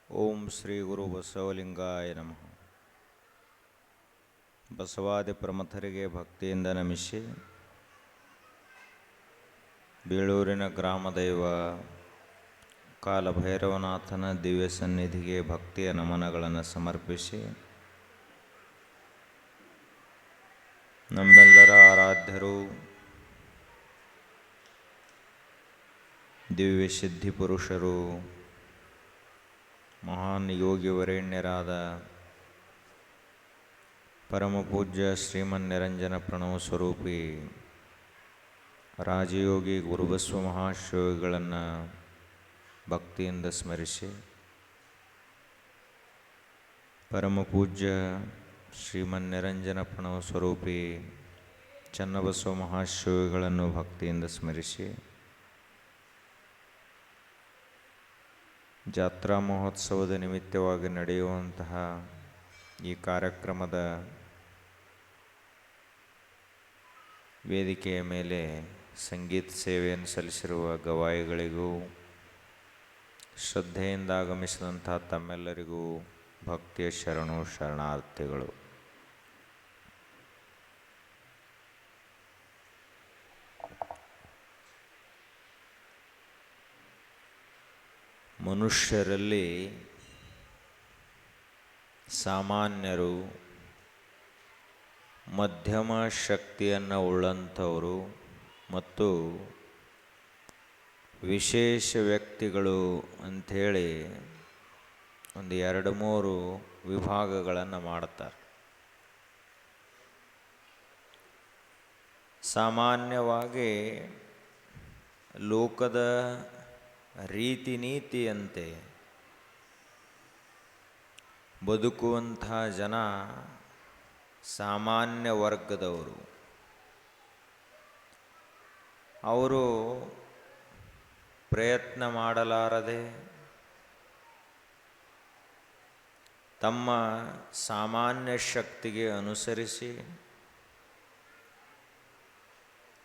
ಓಂ ಶ್ರೀ ಗುರು ಬಸವಲಿಂಗಾಯ ನಮಃ. ಬಸವಾದಿ ಪ್ರಮಥರಿಗೆ ಭಕ್ತಿಯಿಂದ ನಮಿಸಿ, ಬೀಳೂರಿನ ಗ್ರಾಮದೈವ ಕಾಲಭೈರವನಾಥನ ದಿವ್ಯ ಸನ್ನಿಧಿಗೆ ಭಕ್ತಿಯ ನಮನಗಳನ್ನು ಸಮರ್ಪಿಸಿ, ನಮ್ಮೆಲ್ಲರ ಆರಾಧ್ಯರು ದಿವ್ಯ ಸಿದ್ಧಿ ಪುರುಷರು, ಮಹಾನ್ ಯೋಗಿ ವರೇಣ್ಯರಾದ ಪರಮಪೂಜ್ಯ ಶ್ರೀಮನ್ನಿರಂಜನ ಪ್ರಣವ ಸ್ವರೂಪಿ ರಾಜಯೋಗಿ ಗುರುಬಸವ ಮಹಾಶಿವಗಳನ್ನು ಭಕ್ತಿಯಿಂದ ಸ್ಮರಿಸಿ, ಪರಮಪೂಜ್ಯ ಶ್ರೀಮನ್ನಿರಂಜನ ಪ್ರಣವ ಸ್ವರೂಪಿ ಚನ್ನಬಸವ ಮಹಾಶಿವಗಳನ್ನು ಭಕ್ತಿಯಿಂದ ಸ್ಮರಿಸಿ, ಜಾತ್ರಾ ಮಹೋತ್ಸವದ ನಿಮಿತ್ತವಾಗಿ ನಡೆಯುವಂತಹ ಈ ಕಾರ್ಯಕ್ರಮದ ವೇದಿಕೆಯ ಮೇಲೆ ಸಂಗೀತ ಸೇವೆಯನ್ನು ಸಲ್ಲಿಸಿರುವ ಗವಾಯಿಗಳಿಗೂ, ಶ್ರದ್ಧೆಯಿಂದ ಆಗಮಿಸಿದಂಥ ತಮ್ಮೆಲ್ಲರಿಗೂ ಭಕ್ತಿಯ ಶರಣು ಶರಣಾರ್ಥಿಗಳು. ಮನುಷ್ಯರಲ್ಲಿ ಸಾಮಾನ್ಯರು, ಮಧ್ಯಮ ಶಕ್ತಿಯನ್ನು ಉಳ್ಳಂಥವರು ಮತ್ತು ವಿಶೇಷ ವ್ಯಕ್ತಿಗಳು ಅಂಥೇಳಿ ಒಂದು 2-3 ವಿಭಾಗಗಳನ್ನು ಮಾಡ್ತಾರೆ. ಸಾಮಾನ್ಯವಾಗಿ ಲೋಕದ ರೀತಿ ನೀತಿಯಂತೆ ಬದುಕುವಂಥ ಜನ ಸಾಮಾನ್ಯ ವರ್ಗದವರು. ಅವರು ಪ್ರಯತ್ನ ಮಾಡಲಾರದೆ ತಮ್ಮ ಸಾಮಾನ್ಯ ಶಕ್ತಿಗೆ ಅನುಸರಿಸಿ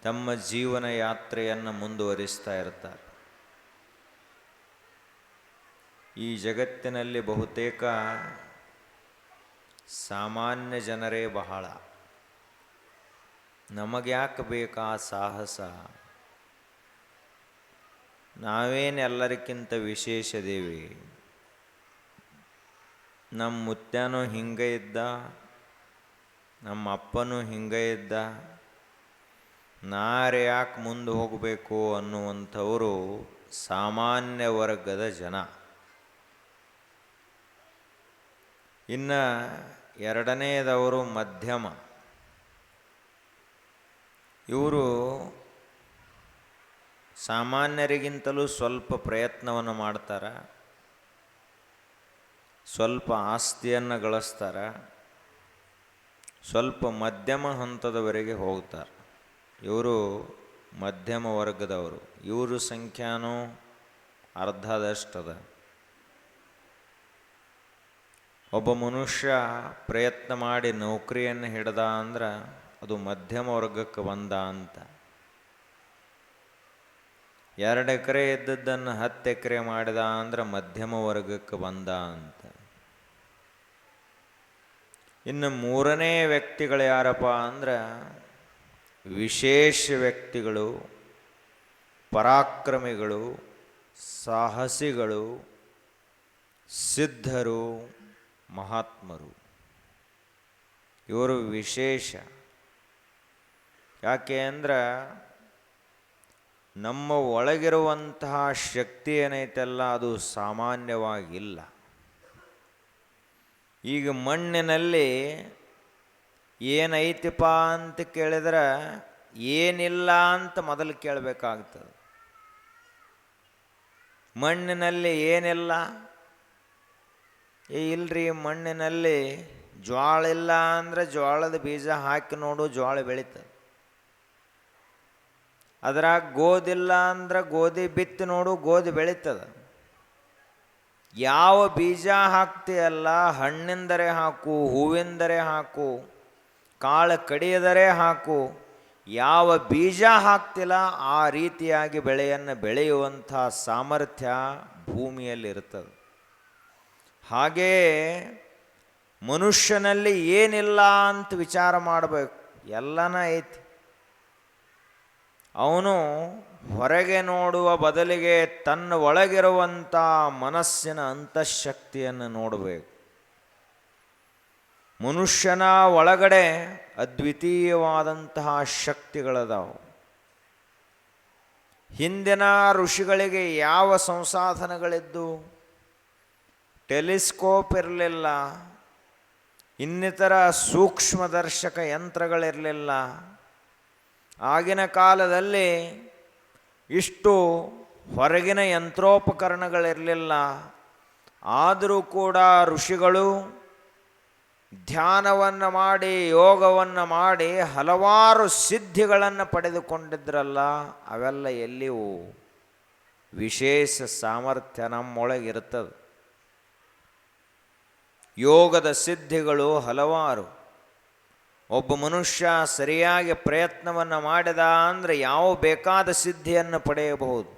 ತಮ್ಮ ಜೀವನ ಯಾತ್ರೆಯನ್ನು ಮುಂದುವರಿಸ್ತಾ ಇರ್ತಾರೆ. ಈ ಜಗತ್ತಿನಲ್ಲಿ ಬಹುತೇಕ ಸಾಮಾನ್ಯ ಜನರೇ ಬಹಳ. ನಮಗ್ಯಾಕೆ ಬೇಕಾ ಸಾಹಸ? ನಾವೇನೆಲ್ಲರಿಗಿಂತ ವಿಶೇಷದೇವಿ? ನಮ್ಮ ಮುತ್ಯನೂ ಹಿಂಗೆ ಇದ್ದ, ನಮ್ಮ ಅಪ್ಪನೂ ಹಿಂಗೆ ಇದ್ದ, ನಾರೇ ಯಾಕೆ ಮುಂದೆ ಹೋಗಬೇಕು ಅನ್ನುವಂಥವರು ಸಾಮಾನ್ಯ ವರ್ಗದ ಜನ. ಇನ್ನು ಎರಡನೆಯದವರು ಮಧ್ಯಮ. ಇವರು ಸಾಮಾನ್ಯರಿಗಿಂತಲೂ ಸ್ವಲ್ಪ ಪ್ರಯತ್ನವನ್ನು ಮಾಡ್ತಾರೆ, ಸ್ವಲ್ಪ ಆಸ್ತಿಯನ್ನು ಗಳಿಸ್ತಾರೆ, ಸ್ವಲ್ಪ ಮಧ್ಯಮ ಹಂತದವರೆಗೆ ಹೋಗ್ತಾರೆ. ಇವರು ಮಧ್ಯಮ ವರ್ಗದವರು. ಇವರು ಸಂಖ್ಯಾನೂ ಅರ್ಧದಷ್ಟದ. ಒಬ್ಬ ಮನುಷ್ಯ ಪ್ರಯತ್ನ ಮಾಡಿ ನೌಕರಿಯನ್ನು ಹಿಡ್ದ ಅಂದ್ರೆ ಅದು ಮಧ್ಯಮ ವರ್ಗಕ್ಕೆ ಬಂದ ಅಂತ. 2 ಎಕರೆ ಇದ್ದದ್ದನ್ನು 10 ಎಕರೆ ಮಾಡಿದ ಅಂದ್ರೆ ಮಧ್ಯಮ ವರ್ಗಕ್ಕೆ ಬಂದ ಅಂತ. ಇನ್ನು 3ನೇ ವ್ಯಕ್ತಿಗಳು ಯಾರಪ್ಪ ಅಂದ್ರೆ ವಿಶೇಷ ವ್ಯಕ್ತಿಗಳು, ಪರಾಕ್ರಮಿಗಳು, ಸಾಹಸಿಗಳು, ಸಿದ್ಧರು, ಮಹಾತ್ಮರು. ಇವರು ವಿಶೇಷ. ಯಾಕೆ ಅಂದ್ರೆ ನಮ್ಮ ಒಳಗಿರುವಂತಹ ಶಕ್ತಿ ಏನೈತಲ್ಲ ಅದು ಸಾಮಾನ್ಯವಾಗಿಲ್ಲ. ಈಗ ಮಣ್ಣಿನಲ್ಲಿ ಏನೈತಿಪ್ಪ ಅಂತ ಕೇಳಿದ್ರೆ ಏನಿಲ್ಲ ಅಂತ ಮೊದಲು ಕೇಳಬೇಕಾಗ್ತದೆ. ಮಣ್ಣಿನಲ್ಲಿ ಏನಿಲ್ಲ? ಇಲ್ರಿ, ಮಣ್ಣಿನಲ್ಲಿ ಜ್ವಾಳ ಇಲ್ಲ ಅಂದರೆ ಜ್ವಾಳದ ಬೀಜ ಹಾಕಿ ನೋಡು, ಜ್ವಾಳ ಬೆಳೀತದೆ. ಅದ್ರಾಗ ಗೋಧಿಲ್ಲ ಅಂದ್ರೆ ಗೋಧಿ ಬಿತ್ತಿ ನೋಡು, ಗೋಧಿ ಬೆಳೀತದೆ. ಯಾವ ಬೀಜ ಹಾಕ್ತೀಯಲ್ಲ, ಹಣ್ಣಿಂದರೆ ಹಾಕು, ಹೂವಿಂದರೆ ಹಾಕು, ಕಾಳು ಕಡಿಯದರೆ ಹಾಕು, ಯಾವ ಬೀಜ ಹಾಕ್ತಿಲ್ಲ ಆ ರೀತಿಯಾಗಿ ಬೆಳೆಯನ್ನು ಬೆಳೆಯುವಂಥ ಸಾಮರ್ಥ್ಯ ಭೂಮಿಯಲ್ಲಿ ಇರ್ತದೆ. ಹಾಗೆಯೇ ಮನುಷ್ಯನಲ್ಲಿ ಏನಿಲ್ಲ ಅಂತ ವಿಚಾರ ಮಾಡಬೇಕು. ಎಲ್ಲನ ಐತಿ. ಅವನು ಹೊರಗೆ ನೋಡುವ ಬದಲಿಗೆ ತನ್ನ ಒಳಗಿರುವಂಥ ಮನಸ್ಸಿನ ಅಂತಃಶಕ್ತಿಯನ್ನು ನೋಡಬೇಕು. ಮನುಷ್ಯನ ಒಳಗಡೆ ಅದ್ವಿತೀಯವಾದಂತಹ ಶಕ್ತಿಗಳದಾವು. ಹಿಂದಿನ ಋಷಿಗಳಿಗೆ ಯಾವ ಸಂಸಾಧನಗಳಿದ್ದು? ಟೆಲಿಸ್ಕೋಪ್ ಇರಲಿಲ್ಲ, ಇನ್ನಿತರ ಸೂಕ್ಷ್ಮದರ್ಶಕ ಯಂತ್ರಗಳಿರಲಿಲ್ಲ. ಆಗಿನ ಕಾಲದಲ್ಲಿ ಇಷ್ಟು ಹೊರಗಿನ ಯಂತ್ರೋಪಕರಣಗಳಿರಲಿಲ್ಲ. ಆದರೂ ಕೂಡ ಋಷಿಗಳು ಧ್ಯಾನವನ್ನು ಮಾಡಿ, ಯೋಗವನ್ನು ಮಾಡಿ ಹಲವಾರು ಸಿದ್ಧಿಗಳನ್ನು ಪಡೆದುಕೊಂಡಿದ್ರಲ್ಲ, ಅವೆಲ್ಲ ಎಲ್ಲಿಯೂ? ವಿಶೇಷ ಸಾಮರ್ಥ್ಯ ನಮ್ಮೊಳಗಿರ್ತದೆ. ಯೋಗದ ಸಿದ್ಧಿಗಳು ಹಲವಾರು. ಒಬ್ಬ ಮನುಷ್ಯ ಸರಿಯಾಗಿ ಪ್ರಯತ್ನವನ್ನು ಮಾಡಿದ ಅಂದರೆ ಯಾವ ಬೇಕಾದ ಸಿದ್ಧಿಯನ್ನು ಪಡೆಯಬಹುದು.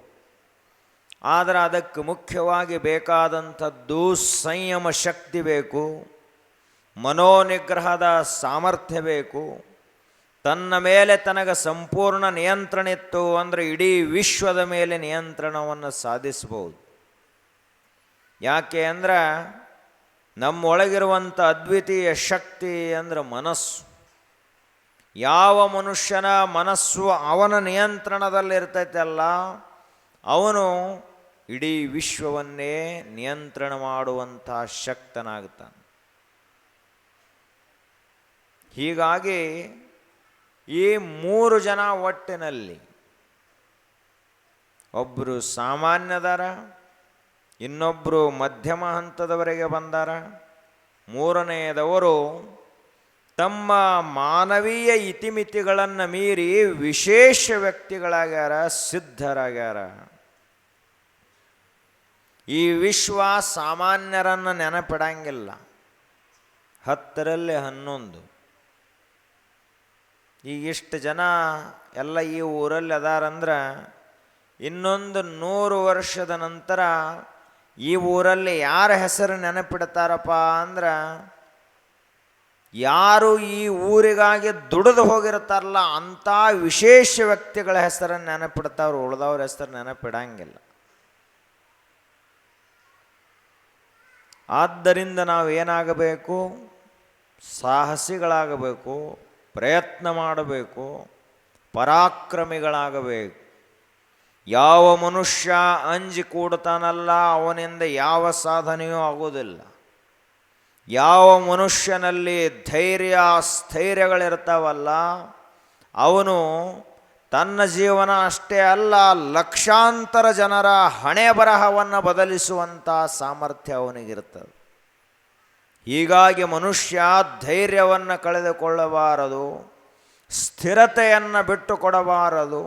ಆದರೆ ಅದಕ್ಕೆ ಮುಖ್ಯವಾಗಿ ಬೇಕಾದಂಥದ್ದು ಸಂಯಮ ಶಕ್ತಿ ಬೇಕು, ಮನೋನಿಗ್ರಹದ ಸಾಮರ್ಥ್ಯ ಬೇಕು. ತನ್ನ ಮೇಲೆ ತನಗೆ ಸಂಪೂರ್ಣ ನಿಯಂತ್ರಣ ಇತ್ತು ಅಂದರೆ ಇಡೀ ವಿಶ್ವದ ಮೇಲೆ ನಿಯಂತ್ರಣವನ್ನು ಸಾಧಿಸಬಹುದು. ಯಾಕೆ ಅಂದರೆ ನಮ್ಮೊಳಗಿರುವಂಥ ಅದ್ವಿತೀಯ ಶಕ್ತಿ ಅಂದರೆ ಮನಸ್ಸು. ಯಾವ ಮನುಷ್ಯನ ಮನಸ್ಸು ಅವನ ನಿಯಂತ್ರಣದಲ್ಲಿರ್ತೈತಲ್ಲ, ಅವನು ಇಡೀ ವಿಶ್ವವನ್ನೇ ನಿಯಂತ್ರಣ ಮಾಡುವಂಥ ಶಕ್ತನಾಗ್ತಾನೆ. ಹೀಗಾಗಿ ಈ ಮೂರು ಜನ ಒಟ್ಟಿನಲ್ಲಿ ಒಬ್ಬರು ಸಾಮಾನ್ಯದಾರ, ಇನ್ನೊಬ್ಬರು ಮಧ್ಯಮ ಹಂತದವರೆಗೆ ಬಂದಾರ, ಮೂರನೆಯದವರು ತಮ್ಮ ಮಾನವೀಯ ಇತಿಮಿತಿಗಳನ್ನು ಮೀರಿ ವಿಶೇಷ ವ್ಯಕ್ತಿಗಳಾಗ್ಯಾರ, ಸಿದ್ಧರಾಗ್ಯಾರ. ಈ ವಿಶ್ವ ಸಾಮಾನ್ಯರನ್ನು ನೆನಪಿಡಂಗಿಲ್ಲ. 10ರಲ್ಲಿ 11. ಈಗಿಷ್ಟು ಜನ ಎಲ್ಲ ಈ ಊರಲ್ಲಿ ಅದಾರಂದ್ರೆ ಇನ್ನೊಂದು 100 ವರ್ಷದ ನಂತರ ಈ ಊರಲ್ಲಿ ಯಾರ ಹೆಸರು ನೆನಪಿಡ್ತಾರಪ್ಪ ಅಂದ್ರೆ, ಯಾರು ಈ ಊರಿಗಾಗಿ ದುಡಿದು ಹೋಗಿರ್ತಾರಲ್ಲ ಅಂಥ ವಿಶೇಷ ವ್ಯಕ್ತಿಗಳ ಹೆಸರನ್ನು ನೆನಪಿಡ್ತಾವ್ರು. ಉಳಿದವ್ರ ಹೆಸರು ನೆನಪಿಡಂಗಿಲ್ಲ. ಆದ್ದರಿಂದ ನಾವೇನಾಗಬೇಕು? ಸಾಹಸಿಗಳಾಗಬೇಕು, ಪ್ರಯತ್ನ ಮಾಡಬೇಕು, ಪರಾಕ್ರಮಿಗಳಾಗಬೇಕು. ಯಾವ ಮನುಷ್ಯ ಅಂಜಿ ಕೂಡ್ತಾನಲ್ಲ ಅವನಿಂದ ಯಾವ ಸಾಧನೆಯೂ ಆಗೋದಿಲ್ಲ. ಯಾವ ಮನುಷ್ಯನಲ್ಲಿ ಧೈರ್ಯ ಸ್ಥೈರ್ಯಗಳಿರ್ತಾವಲ್ಲ ಅವನು ತನ್ನ ಜೀವನ ಅಷ್ಟೇ ಅಲ್ಲ, ಲಕ್ಷಾಂತರ ಜನರ ಹಣೆ ಬರಹವನ್ನು ಬದಲಿಸುವಂಥ ಸಾಮರ್ಥ್ಯ ಅವನಿಗಿರ್ತದೆ. ಹೀಗಾಗಿ ಮನುಷ್ಯ ಧೈರ್ಯವನ್ನು ಕಳೆದುಕೊಳ್ಳಬಾರದು, ಸ್ಥಿರತೆಯನ್ನು ಬಿಟ್ಟುಕೊಡಬಾರದು.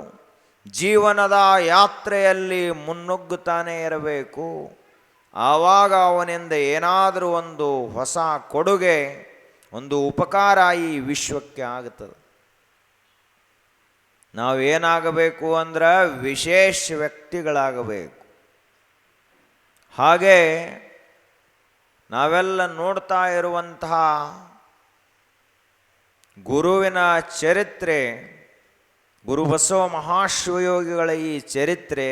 ಜೀವನದ ಯಾತ್ರೆಯಲ್ಲಿ ಮುನ್ನುಗ್ಗುತ್ತಾನೆ ಇರಬೇಕು. ಆವಾಗ ಅವನಿಂದ ಏನಾದರೂ ಒಂದು ಹೊಸ ಕೊಡುಗೆ, ಒಂದು ಉಪಕಾರ ಈ ವಿಶ್ವಕ್ಕೆ ಆಗುತ್ತದೆ. ನಾವೇನಾಗಬೇಕು ಅಂದ್ರೆ ವಿಶೇಷ ವ್ಯಕ್ತಿಗಳಾಗಬೇಕು. ಹಾಗೆ ನಾವೆಲ್ಲ ನೋಡ್ತಾ ಇರುವಂತಹ ಗುರುವಿನ ಚರಿತ್ರೆ, ಗುರುಬಸವ ಮಹಾಶಿವಯೋಗಿಗಳ ಈ ಚರಿತ್ರೆ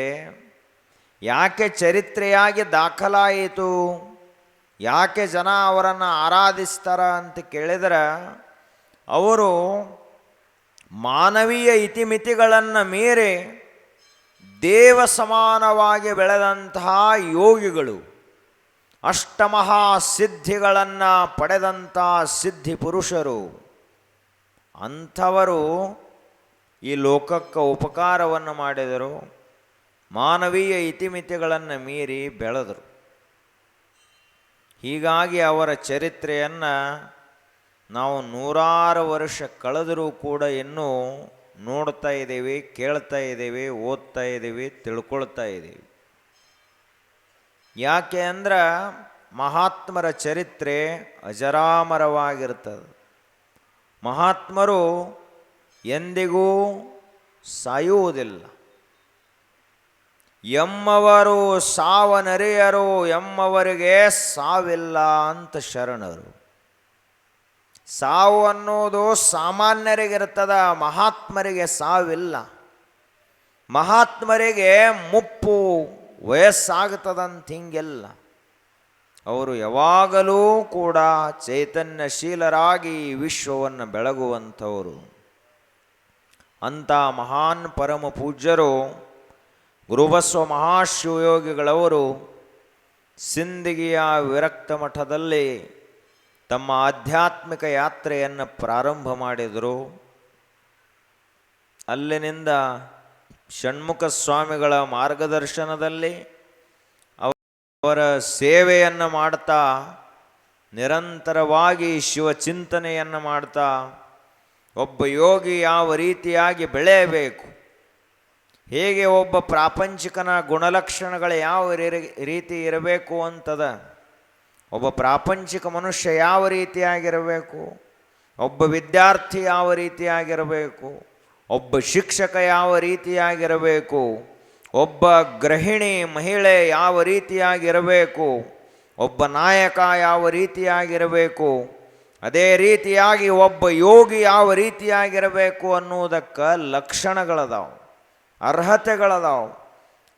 ಯಾಕೆ ಚರಿತ್ರೆಯಾಗಿ ದಾಖಲಾಯಿತು, ಯಾಕೆ ಜನ ಅವರನ್ನು ಆರಾಧಿಸ್ತಾರ ಅಂತ ಕೇಳಿದರೆ, ಅವರು ಮಾನವೀಯ ಇತಿಮಿತಿಗಳನ್ನು ಮೀರಿ ದೇವ ಸಮಾನವಾಗಿ ಬೆಳೆದಂತಹ ಯೋಗಿಗಳು, ಅಷ್ಟಮಹಾ ಸಿದ್ಧಿಗಳನ್ನು ಪಡೆದಂಥ ಸಿದ್ಧಿ ಪುರುಷರು. ಅಂಥವರು ಈ ಲೋಕಕ್ಕೆ ಉಪಕಾರವನ್ನು ಮಾಡಿದರು, ಮಾನವೀಯ ಇತಿಮಿತಿಗಳನ್ನು ಮೀರಿ ಬೆಳೆದರು. ಹೀಗಾಗಿ ಅವರ ಚರಿತ್ರೆಯನ್ನು ನಾವು 100 ವರ್ಷ ಕಳೆದರೂ ಕೂಡ ಇನ್ನೂ ನೋಡ್ತಾ ಇದ್ದೀವಿ, ಕೇಳ್ತಾ ಇದ್ದೀವಿ, ಓದ್ತಾ ಇದ್ದೀವಿ, ತಿಳ್ಕೊಳ್ತಾ ಇದ್ದೀವಿ. ಯಾಕೆ ಅಂದ್ರೆ ಮಹಾತ್ಮರ ಚರಿತ್ರೆ ಅಜರಾಮರವಾಗಿರ್ತದೆ. ಮಹಾತ್ಮರು ಎಂದಿಗೂ ಸಾಯುವುದಿಲ್ಲ. ಎಮ್ಮವರು ಸಾವನರಿಯರು, ಎಮ್ಮವರಿಗೆ ಸಾವಿಲ್ಲ ಅಂತ ಶರಣರು. ಸಾವು ಅನ್ನೋದು ಸಾಮಾನ್ಯರಿಗಿರ್ತದ, ಮಹಾತ್ಮರಿಗೆ ಸಾವಿಲ್ಲ. ಮಹಾತ್ಮರಿಗೆ ಮುಪ್ಪು ವಯಸ್ಸಾಗ್ತದಂತ ಹಿಂಗೆಲ್ಲ. ಅವರು ಯಾವಾಗಲೂ ಕೂಡ ಚೈತನ್ಯಶೀಲರಾಗಿ ವಿಶ್ವವನ್ನು ಬೆಳಗುವಂಥವರು. ಅಂಥ ಮಹಾನ್ ಪರಮ ಪೂಜ್ಯರು ಗುರುಬಸವ ಮಹಾಶಿವಯೋಗಿಗಳವರು ಸಿಂದಗಿಯ ವಿರಕ್ತ ಮಠದಲ್ಲಿ ತಮ್ಮ ಆಧ್ಯಾತ್ಮಿಕ ಯಾತ್ರೆಯನ್ನು ಪ್ರಾರಂಭ ಮಾಡಿದರು. ಅಲ್ಲಿನಿಂದ ಷಣ್ಮುಖ ಸ್ವಾಮಿಗಳ ಮಾರ್ಗದರ್ಶನದಲ್ಲಿ ಅವರ ಸೇವೆಯನ್ನು ಮಾಡ್ತಾ, ನಿರಂತರವಾಗಿ ಶಿವಚಿಂತನೆಯನ್ನು ಮಾಡ್ತಾ, ಒಬ್ಬ ಯೋಗಿ ಯಾವ ರೀತಿಯಾಗಿ ಬೆಳೆಯಬೇಕು, ಹೇಗೆ ಒಬ್ಬ ಪ್ರಾಪಂಚಿಕನ ಗುಣಲಕ್ಷಣಗಳು ಯಾವ ರೀತಿ ಇರಬೇಕು ಅಂತದ, ಒಬ್ಬ ಪ್ರಾಪಂಚಿಕ ಮನುಷ್ಯ ಯಾವ ರೀತಿಯಾಗಿರಬೇಕು, ಒಬ್ಬ ವಿದ್ಯಾರ್ಥಿ ಯಾವ ರೀತಿಯಾಗಿರಬೇಕು, ಒಬ್ಬ ಶಿಕ್ಷಕ ಯಾವ ರೀತಿಯಾಗಿರಬೇಕು, ಒಬ್ಬ ಗೃಹಿಣಿ ಮಹಿಳೆ ಯಾವ ರೀತಿಯಾಗಿರಬೇಕು, ಒಬ್ಬ ನಾಯಕ ಯಾವ ರೀತಿಯಾಗಿರಬೇಕು, ಅದೇ ರೀತಿಯಾಗಿ ಒಬ್ಬ ಯೋಗಿ ಯಾವ ರೀತಿಯಾಗಿರಬೇಕು ಅನ್ನುವುದಕ್ಕೆ ಲಕ್ಷಣಗಳದಾವು, ಅರ್ಹತೆಗಳದಾವು.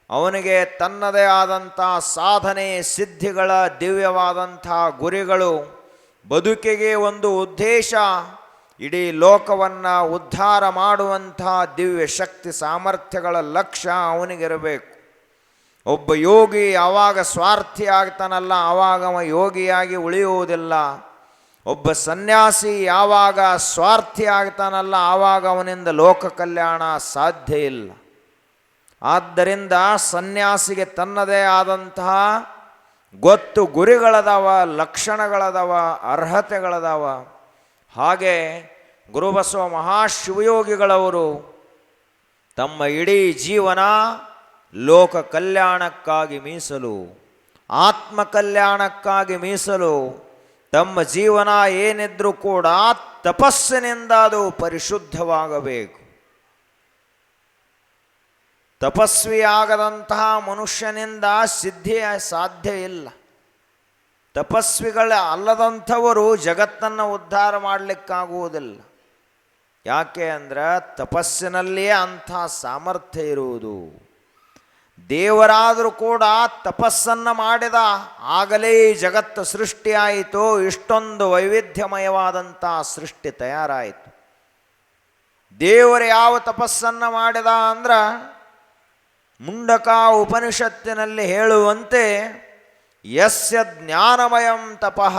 ಅವನಿಗೆ ತನ್ನದೇ ಆದಂಥ ಸಾಧನೆ ಸಿದ್ಧಿಗಳ ದಿವ್ಯವಾದಂಥ ಗುರಿಗಳು, ಬದುಕಿಗೆ ಒಂದು ಉದ್ದೇಶ, ಇಡೀ ಲೋಕವನ್ನು ಉದ್ಧಾರ ಮಾಡುವಂಥ ದಿವ್ಯ ಶಕ್ತಿ ಸಾಮರ್ಥ್ಯಗಳ ಲಕ್ಷ್ಯ ಅವನಿಗಿರಬೇಕು. ಒಬ್ಬ ಯೋಗಿ ಯಾವಾಗ ಸ್ವಾರ್ಥಿ ಆಗ್ತಾನಲ್ಲ ಆವಾಗ ಅವ ಯೋಗಿಯಾಗಿ ಉಳಿಯುವುದಿಲ್ಲ. ಒಬ್ಬ ಸನ್ಯಾಸಿ ಯಾವಾಗ ಸ್ವಾರ್ಥಿ ಆಗ್ತಾನಲ್ಲ ಆವಾಗ ಅವನಿಂದ ಲೋಕ ಕಲ್ಯಾಣ ಸಾಧ್ಯ ಇಲ್ಲ. ಆದ್ದರಿಂದ ಸನ್ಯಾಸಿಗೆ ತನ್ನದೇ ಆದಂತಹ ಗೊತ್ತು ಗುರಿಗಳದಾವ, ಲಕ್ಷಣಗಳದಾವ, ಅರ್ಹತೆಗಳದಾವ. ಹಾಗೆ ಗುರುಬಸವ ಮಹಾಶಿವಯೋಗಿಗಳವರು ತಮ್ಮ ಇಡೀ ಜೀವನ ಲೋಕ ಕಲ್ಯಾಣಕ್ಕಾಗಿ ಮೀಸಲು, ಆತ್ಮ ಕಲ್ಯಾಣಕ್ಕಾಗಿ ಮೀಸಲು, ತಮ್ಮ ಜೀವನ ಏನಿದ್ರೂ ಕೂಡ ತಪಸ್ಸಿನಿಂದ ಅದು ಪರಿಶುದ್ಧವಾಗಬೇಕು. ತಪಸ್ವಿಯಾಗದಂತಹ ಮನುಷ್ಯನಿಂದ ಸಿದ್ಧಿ ಸಾಧ್ಯ ಇಲ್ಲ. ತಪಸ್ವಿಗಳ ಅಲ್ಲದಂಥವರು ಜಗತ್ತನ್ನು ಉದ್ಧಾರ ಮಾಡಲಿಕ್ಕಾಗುವುದಿಲ್ಲ. ಯಾಕೆ ಅಂದ್ರೆ ತಪಸ್ಸಿನಲ್ಲಿಯೇ ಅಂಥ ಸಾಮರ್ಥ್ಯ ಇರುವುದು. ದೇವರಾದರೂ ಕೂಡ ತಪಸ್ಸನ್ನು ಮಾಡಿದ ಆಗಲೇ ಈ ಜಗತ್ತು ಸೃಷ್ಟಿಯಾಯಿತು, ಇಷ್ಟೊಂದು ವೈವಿಧ್ಯಮಯವಾದಂಥ ಸೃಷ್ಟಿ ತಯಾರಾಯಿತು. ದೇವರು ಯಾವ ತಪಸ್ಸನ್ನು ಮಾಡಿದ ಅಂದ್ರೆ ಮುಂಡಕ ಉಪನಿಷತ್ತಿನಲ್ಲಿ ಹೇಳುವಂತೆ ಯಸ್ಯ ಜ್ಞಾನಮಯಂ ತಪಃ,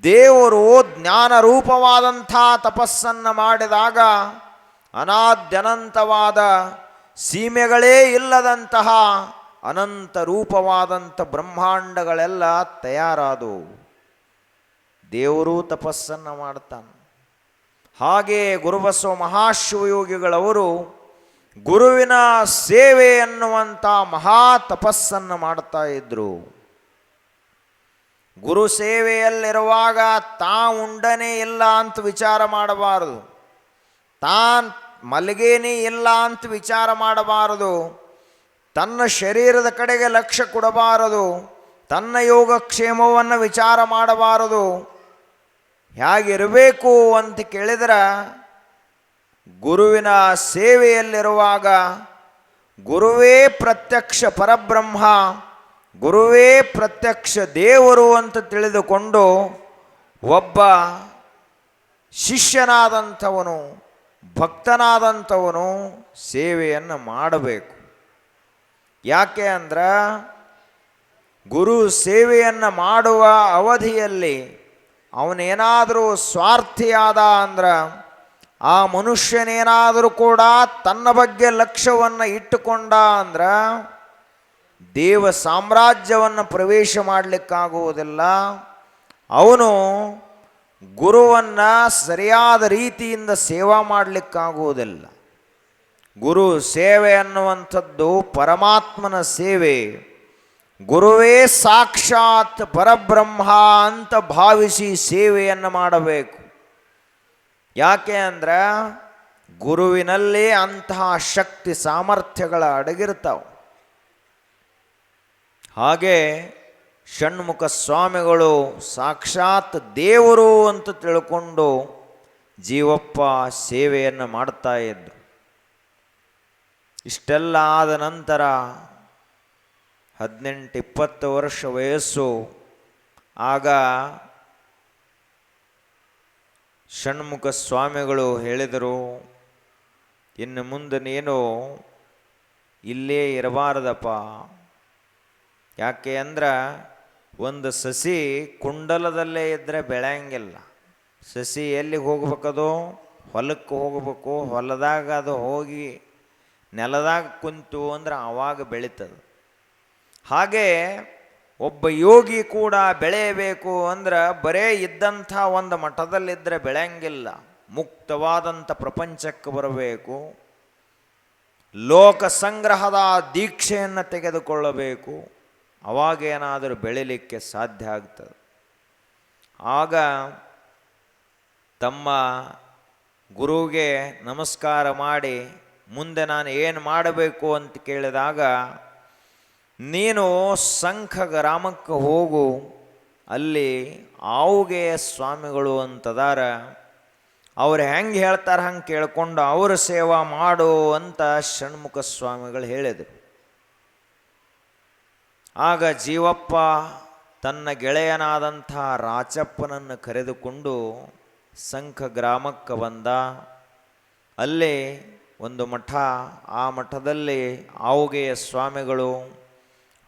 ದೇವರು ಜ್ಞಾನರೂಪವಾದಂಥ ತಪಸ್ಸನ್ನು ಮಾಡಿದಾಗ ಅನಾದ್ಯನಂತವಾದ ಸೀಮೆಗಳೇ ಇಲ್ಲದಂತಹ ಅನಂತ ರೂಪವಾದಂಥ ಬ್ರಹ್ಮಾಂಡಗಳೆಲ್ಲ ತಯಾರಾದವು. ದೇವರೂ ತಪಸ್ಸನ್ನು ಮಾಡ್ತಾನೆ. ಹಾಗೆ ಗುರುಬಸವ ಮಹಾಶಿವಯೋಗಿಗಳವರು ಗುರುವಿನ ಸೇವೆ ಎನ್ನುವಂಥ ಮಹಾ ತಪಸ್ಸನ್ನು ಮಾಡ್ತಾ ಇದ್ರು. ಗುರು ಸೇವೆಯಲ್ಲಿರುವಾಗ ಉಂಡನೇ ಇಲ್ಲ ಅಂತ ವಿಚಾರ ಮಾಡಬಾರದು, ಮಲಗೇನೇ ಇಲ್ಲ ಅಂತ ವಿಚಾರ ಮಾಡಬಾರದು, ತನ್ನ ಶರೀರದ ಕಡೆಗೆ ಲಕ್ಷ್ಯ ಕೊಡಬಾರದು, ತನ್ನ ಯೋಗಕ್ಷೇಮವನ್ನು ವಿಚಾರ ಮಾಡಬಾರದು. ಹೇಗಿರಬೇಕು ಅಂತ ಕೇಳಿದ್ರೆ ಗುರುವಿನ ಸೇವೆಯಲ್ಲಿರುವಾಗ ಗುರುವೇ ಪ್ರತ್ಯಕ್ಷ ಪರಬ್ರಹ್ಮ, ಗುರುವೇ ಪ್ರತ್ಯಕ್ಷ ದೇವರು ಅಂತ ತಿಳಿದುಕೊಂಡು ಒಬ್ಬ ಶಿಷ್ಯನಾದಂಥವನು, ಭಕ್ತನಾದಂಥವನು ಸೇವೆಯನ್ನು ಮಾಡಬೇಕು. ಯಾಕೆ ಅಂದ್ರೆ ಗುರು ಸೇವೆಯನ್ನು ಮಾಡುವ ಅವಧಿಯಲ್ಲಿ ಅವನೇನಾದರೂ ಸ್ವಾರ್ಥಿಯಾದ ಅಂದ್ರೆ, ಆ ಮನುಷ್ಯನೇನಾದರೂ ಕೂಡ ತನ್ನ ಬಗ್ಗೆ ಲಕ್ಷ್ಯವನ್ನು ಇಟ್ಟುಕೊಂಡ ಅಂದ್ರೆ ದೇವ ಸಾಮ್ರಾಜ್ಯವನ್ನು ಪ್ರವೇಶ ಮಾಡಲಿಕ್ಕಾಗುವುದಿಲ್ಲ. ಅವನು ಗುರುವನ್ನು ಸರಿಯಾದ ರೀತಿಯಿಂದ ಸೇವಾ ಮಾಡಲಿಕ್ಕಾಗುವುದಿಲ್ಲ. ಗುರು ಸೇವೆ ಅನ್ನುವಂಥದ್ದು ಪರಮಾತ್ಮನ ಸೇವೆ. ಗುರುವೇ ಸಾಕ್ಷಾತ್ ಪರಬ್ರಹ್ಮ ಅಂತ ಭಾವಿಸಿ ಸೇವೆಯನ್ನು ಮಾಡಬೇಕು. ಯಾಕೆ ಅಂದ್ರೆ ಗುರುವಿನಲ್ಲಿ ಅಂತಹ ಶಕ್ತಿ ಸಾಮರ್ಥ್ಯಗಳ ಅಡಗಿರ್ತಾವೆ. ಹಾಗೆ ಷಣ್ಮುಖ ಸ್ವಾಮಿಗಳು ಸಾಕ್ಷಾತ್ ದೇವರು ಅಂತ ತಿಳ್ಕೊಂಡು ಜೀವಪ್ಪ ಸೇವೆಯನ್ನು ಮಾಡ್ತಾ ಇದ್ರು. ಇಷ್ಟೆಲ್ಲ ಆದ ನಂತರ 18-20 ವರ್ಷ ವಯಸ್ಸು. ಆಗ ಷಣ್ಮುಖ ಸ್ವಾಮಿಗಳು ಹೇಳಿದರು, ಇನ್ನು ಮುಂದೆ ನೀನು ಇಲ್ಲೇ ಇರಬಾರದಪ್ಪ. ಯಾಕೆ ಅಂದ್ರೆ ಒಂದು ಸಸಿ ಕುಂಡಲದಲ್ಲೇ ಇದ್ದರೆ ಬೆಳೆಯಂಗಿಲ್ಲ. ಸಸಿ ಎಲ್ಲಿಗೆ ಹೋಗ್ಬೇಕದು? ಹೊಲಕ್ಕೆ ಹೋಗಬೇಕು. ಹೊಲದಾಗ ಅದು ಹೋಗಿ ನೆಲದಾಗ ಕುಂತು ಅಂದ್ರೆ ಆವಾಗ ಬೆಳೀತದೆ. ಹಾಗೆ ಒಬ್ಬ ಯೋಗಿ ಕೂಡ ಬೆಳೆಯಬೇಕು ಅಂದ್ರೆ ಬರೇ ಇದ್ದಂಥ ಒಂದು ಮಠದಲ್ಲಿದ್ದರೆ ಬೆಳೆಯಂಗಿಲ್ಲ. ಮುಕ್ತವಾದಂಥ ಪ್ರಪಂಚಕ್ಕೆ ಬರಬೇಕು. ಲೋಕ ಸಂಗ್ರಹದ ದೀಕ್ಷೆಯನ್ನು ತೆಗೆದುಕೊಳ್ಳಬೇಕು. ಅವಾಗೇನಾದರೂ ಬೆಳಿಲಿಕ್ಕೆ ಸಾಧ್ಯ ಆಗ್ತದೆ. ಆಗ ತಮ್ಮ ಗುರುವಿಗೆ ನಮಸ್ಕಾರ ಮಾಡಿ ಮುಂದೆ ನಾನು ಏನು ಮಾಡಬೇಕು ಅಂತ ಕೇಳಿದಾಗ, ನೀನು ಸಂಖ ಗ್ರಾಮಕ್ಕೆ ಹೋಗು, ಅಲ್ಲಿ ಆವುಗೆಯ ಸ್ವಾಮಿಗಳು ಅಂತದಾರ, ಅವ್ರು ಹೆಂಗೆ ಹೇಳ್ತಾರೆ ಹಂಗೆ ಕೇಳ್ಕೊಂಡು ಅವ್ರ ಸೇವಾ ಮಾಡು ಅಂತ ಷಣ್ಮುಖ ಸ್ವಾಮಿಗಳು ಹೇಳಿದರು. ಆಗ ಜೀವಪ್ಪ ತನ್ನ ಗೆಳೆಯನಾದಂಥ ರಾಚಪ್ಪನನ್ನು ಕರೆದುಕೊಂಡು ಸಂಖ ಗ್ರಾಮಕ್ಕೆ ಬಂದ. ಅಲ್ಲಿ ಒಂದು ಮಠ, ಆ ಮಠದಲ್ಲಿ ಆವುಗೆಯ ಸ್ವಾಮಿಗಳು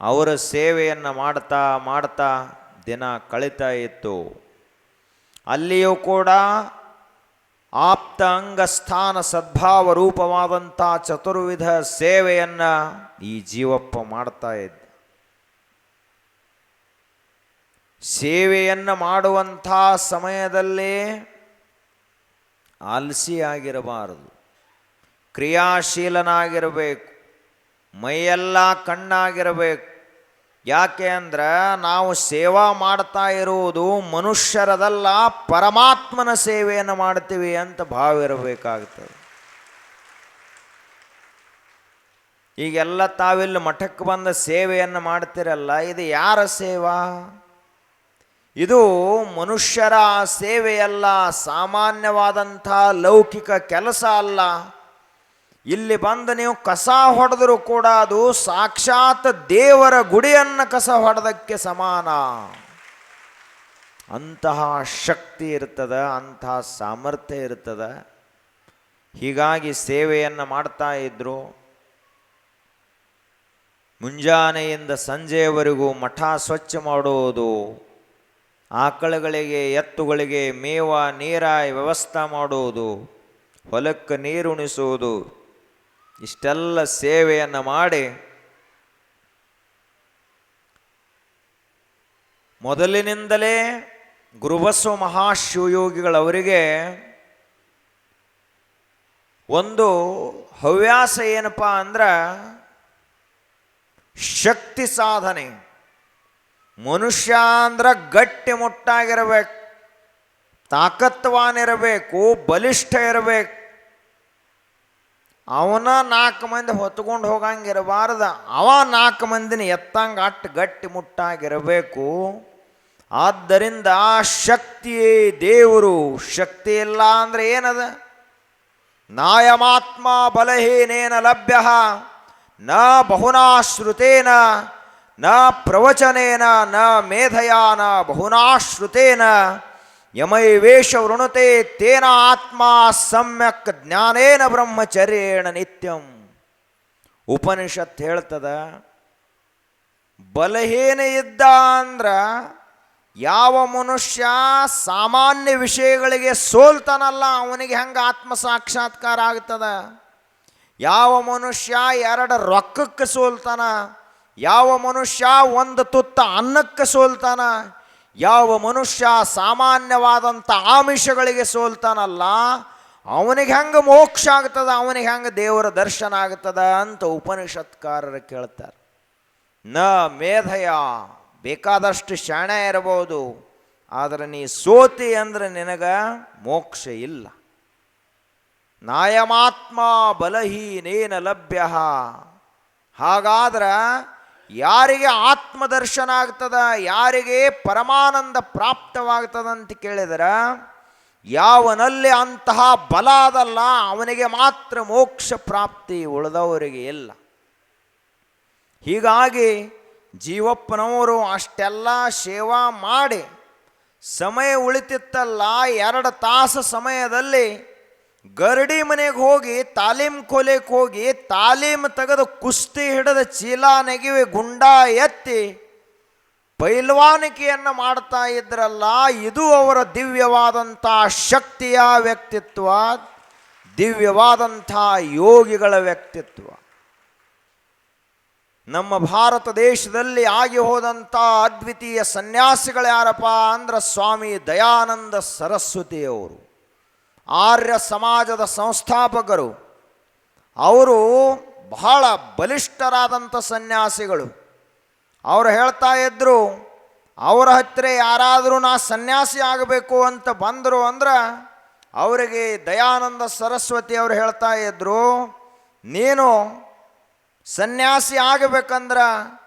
ಅವರ ಸೇವೆಯನ್ನು ಮಾಡ್ತಾ ಮಾಡ್ತಾ ದಿನ ಕಳೀತಾ ಇತ್ತು. ಅಲ್ಲಿಯೂ ಕೂಡ ಆಪ್ತ ಅಂಗಸ್ಥಾನ ಸದ್ಭಾವ ರೂಪವಾದಂಥ ಚತುರ್ವಿಧ ಸೇವೆಯನ್ನು ಈ ಜೀವಪ್ಪ ಮಾಡ್ತಾ ಇದ್ದ. ಸೇವೆಯನ್ನು ಮಾಡುವಂಥ ಸಮಯದಲ್ಲಿ ಆಲಸಿಯಾಗಿರಬಾರದು, ಕ್ರಿಯಾಶೀಲನಾಗಿರಬೇಕು, ಮೈಯೆಲ್ಲ ಕಣ್ಣಾಗಿರಬೇಕು. ಯಾಕೆ ಅಂದ್ರೆ ನಾವು ಸೇವಾ ಮಾಡ್ತಾ ಇರುವುದು ಮನುಷ್ಯರದಲ್ಲ, ಪರಮಾತ್ಮನ ಸೇವೆಯನ್ನು ಮಾಡ್ತೀವಿ ಅಂತ ಭಾವ ಇರಬೇಕಾಗ್ತದೆ. ಈಗೆಲ್ಲ ತಾವಿಲ್ಲಿ ಮಠಕ್ಕೆ ಬಂದ ಸೇವೆಯನ್ನು ಮಾಡ್ತಿರಲ್ಲ, ಇದು ಯಾರ ಸೇವಾ? ಇದು ಮನುಷ್ಯರ ಸೇವೆಯಲ್ಲ, ಸಾಮಾನ್ಯವಾದಂಥ ಲೌಕಿಕ ಕೆಲಸ ಅಲ್ಲ. ಇಲ್ಲಿ ಬಂದು ನೀವು ಕಸ ಹೊಡೆದರೂ ಕೂಡ ಅದು ಸಾಕ್ಷಾತ್ ದೇವರ ಗುಡಿಯನ್ನು ಕಸ ಹೊಡೆದಕ್ಕೆ ಸಮಾನ. ಅಂತಹ ಶಕ್ತಿ ಇರ್ತದೆ, ಅಂತಹ ಸಾಮರ್ಥ್ಯ ಇರ್ತದೆ. ಹೀಗಾಗಿ ಸೇವೆಯನ್ನು ಮಾಡ್ತಾ ಇದ್ರು. ಮುಂಜಾನೆಯಿಂದ ಸಂಜೆಯವರೆಗೂ ಮಠ ಸ್ವಚ್ಛ ಮಾಡುವುದು, ಆಕಳುಗಳಿಗೆ ಎತ್ತುಗಳಿಗೆ ಮೇವ ನೀರ ವ್ಯವಸ್ಥೆ ಮಾಡುವುದು, ಹೊಲಕ್ಕೆ ನೀರುಣಿಸುವುದು, ಇಷ್ಟೆಲ್ಲ ಸೇವೆಯನ್ನು ಮಾಡಿ ಮೊದಲಿನಿಂದಲೇ ಗುರುಬಸವ ಮಹಾಶಿವಯೋಗಿಗಳವರಿಗೆ ಒಂದು ಹವ್ಯಾಸ ಏನಪ್ಪ ಅಂದ್ರೆ ಶಕ್ತಿ ಸಾಧನೆ. ಮನುಷ್ಯ ಅಂದ್ರೆ ಗಟ್ಟಿ ಮುಟ್ಟಾಗಿರಬೇಕು, ತಾಕತ್ವಾನಿರಬೇಕು, ಬಲಿಷ್ಠ ಇರಬೇಕು. ಅವನ 4 ಮಂದಿ ಹೊತ್ಕೊಂಡು ಹೋಗಂಗಿರಬಾರ್ದ, ಅವ 4 ಮಂದಿನ ಎತ್ತಂಗೆ ಅಟ್ಟು ಗಟ್ಟಿ ಮುಟ್ಟಾಗಿರಬೇಕು. ಆದ್ದರಿಂದ ಶಕ್ತಿಯೇ ದೇವರು. ಶಕ್ತಿ ಇಲ್ಲ ಅಂದರೆ ಏನದ? ನಾಯಮಾತ್ಮ ಬಲಹೀನೇನ ಲಭ್ಯ ನ ಬಹುನಾ ಶ್ರುತೇನ ನ ಪ್ರವಚನೇನ ನ ಮೇಧಯಾ ನ ಬಹುನಾ ಶ್ರುತೇನ ಯಮೈವೇಶ ವೃಣುತೆ ತೇನ ಆತ್ಮ ಸಮ್ಯಕ್ ಜ್ಞಾನೇನ ಬ್ರಹ್ಮಚರ್ಯೇಣ ನಿತ್ಯಂ. ಉಪನಿಷತ್ ಹೇಳ್ತದ, ಬಲಹೀನ ಇದ್ದ ಅಂದ್ರೆ ಯಾವ ಮನುಷ್ಯ ಸಾಮಾನ್ಯ ವಿಷಯಗಳಿಗೆ ಸೋಲ್ತಾನಲ್ಲ ಅವನಿಗೆ ಹೆಂಗೆ ಆತ್ಮ ಸಾಕ್ಷಾತ್ಕಾರ ಆಗ್ತದ? ಯಾವ ಮನುಷ್ಯ 2 ರೊಕ್ಕಕ್ಕೆ ಸೋಲ್ತಾನ, ಯಾವ ಮನುಷ್ಯ 1 ತುತ್ತ ಅನ್ನಕ್ಕೆ ಸೋಲ್ತಾನ, ಯಾವ ಮನುಷ್ಯ ಸಾಮಾನ್ಯವಾದಂಥ ಆಮಿಷಗಳಿಗೆ ಸೋಲ್ತಾನಲ್ಲ ಅವನಿಗೆ ಹೆಂಗೆ ಮೋಕ್ಷ ಆಗ್ತದ, ಅವನಿಗೆ ಹೆಂಗೆ ದೇವರ ದರ್ಶನ ಆಗ್ತದ ಅಂತ ಉಪನಿಷತ್ಕಾರರು ಕೇಳ್ತಾರೆ. ನ ಮೇಧಯ, ಬೇಕಾದಷ್ಟು ಶಾಣೆ ಇರಬಹುದು, ಆದರೆ ನೀ ಸೋತಿ ಅಂದರೆ ನಿನಗೆ ಮೋಕ್ಷ ಇಲ್ಲ. ನಾಯಮಾತ್ಮ ಬಲಹೀನೇನ ಲಭ್ಯ. ಹಾಗಾದ್ರೆ ಯಾರಿಗೆ ಆತ್ಮದರ್ಶನ ಆಗ್ತದ, ಯಾರಿಗೆ ಪರಮಾನಂದ ಪ್ರಾಪ್ತವಾಗ್ತದಂತ ಕೇಳಿದರೆ, ಯಾವನಲ್ಲಿ ಅಂತಹ ಬಲ ಅದಲ್ಲ ಅವನಿಗೆ ಮಾತ್ರ ಮೋಕ್ಷ ಪ್ರಾಪ್ತಿ, ಉಳಿದವರಿಗೆ ಇಲ್ಲ. ಹೀಗಾಗಿ ಜೀವಪ್ಪನವರು ಅಷ್ಟೆಲ್ಲ ಸೇವಾ ಮಾಡಿ ಸಮಯ ಉಳಿತಿತ್ತಲ್ಲ, 2 ತಾಸು ಸಮಯದಲ್ಲಿ ಗರಡಿ ಮನೆಗೆ ಹೋಗಿ ತಾಲೀಮ್ ಕೊಲೆಗೆ ಹೋಗಿ ತಾಲೀಮ್ ತೆಗೆದು ಕುಸ್ತಿ ಹಿಡಿದ ಚೀಲ ನೆಗಿವೆ ಗುಂಡ ಎತ್ತಿ ಪೈಲ್ವಾನಿಕೆಯನ್ನು ಮಾಡ್ತಾ ಇದ್ರಲ್ಲ, ಇದು ಅವರ ದಿವ್ಯವಾದಂಥ ಶಕ್ತಿಯ ವ್ಯಕ್ತಿತ್ವ, ದಿವ್ಯವಾದಂಥ ಯೋಗಿಗಳ ವ್ಯಕ್ತಿತ್ವ. ನಮ್ಮ ಭಾರತ ದೇಶದಲ್ಲಿ ಆಗಿ ಹೋದಂಥ ಅದ್ವಿತೀಯ ಸನ್ಯಾಸಿಗಳು ಯಾರಪ್ಪ ಅಂದ್ರೆ ಸ್ವಾಮಿ ದಯಾನಂದ ಸರಸ್ವತಿಯವರು, ಆರ್ಯ ಸಮಾಜದ ಸಂಸ್ಥಾಪಕರು. ಅವರು ಬಹಳ ಬಲಿಷ್ಠರಾದಂಥ ಸನ್ಯಾಸಿಗಳು. ಅವರು ಹೇಳ್ತಾ ಇದ್ದರು, ಅವರ ಹತ್ತಿರ ಯಾರಾದರೂ ನಾ ಸನ್ಯಾಸಿ ಆಗಬೇಕು ಅಂತ ಬಂದರು ಅಂದ್ರೆ ಅವರಿಗೆ ದಯಾನಂದ ಸರಸ್ವತಿ ಅವರು ಹೇಳ್ತಾ ಇದ್ದರು, ನೀನು ಸನ್ಯಾಸಿ ಆಗಬೇಕಂದ್ರೆ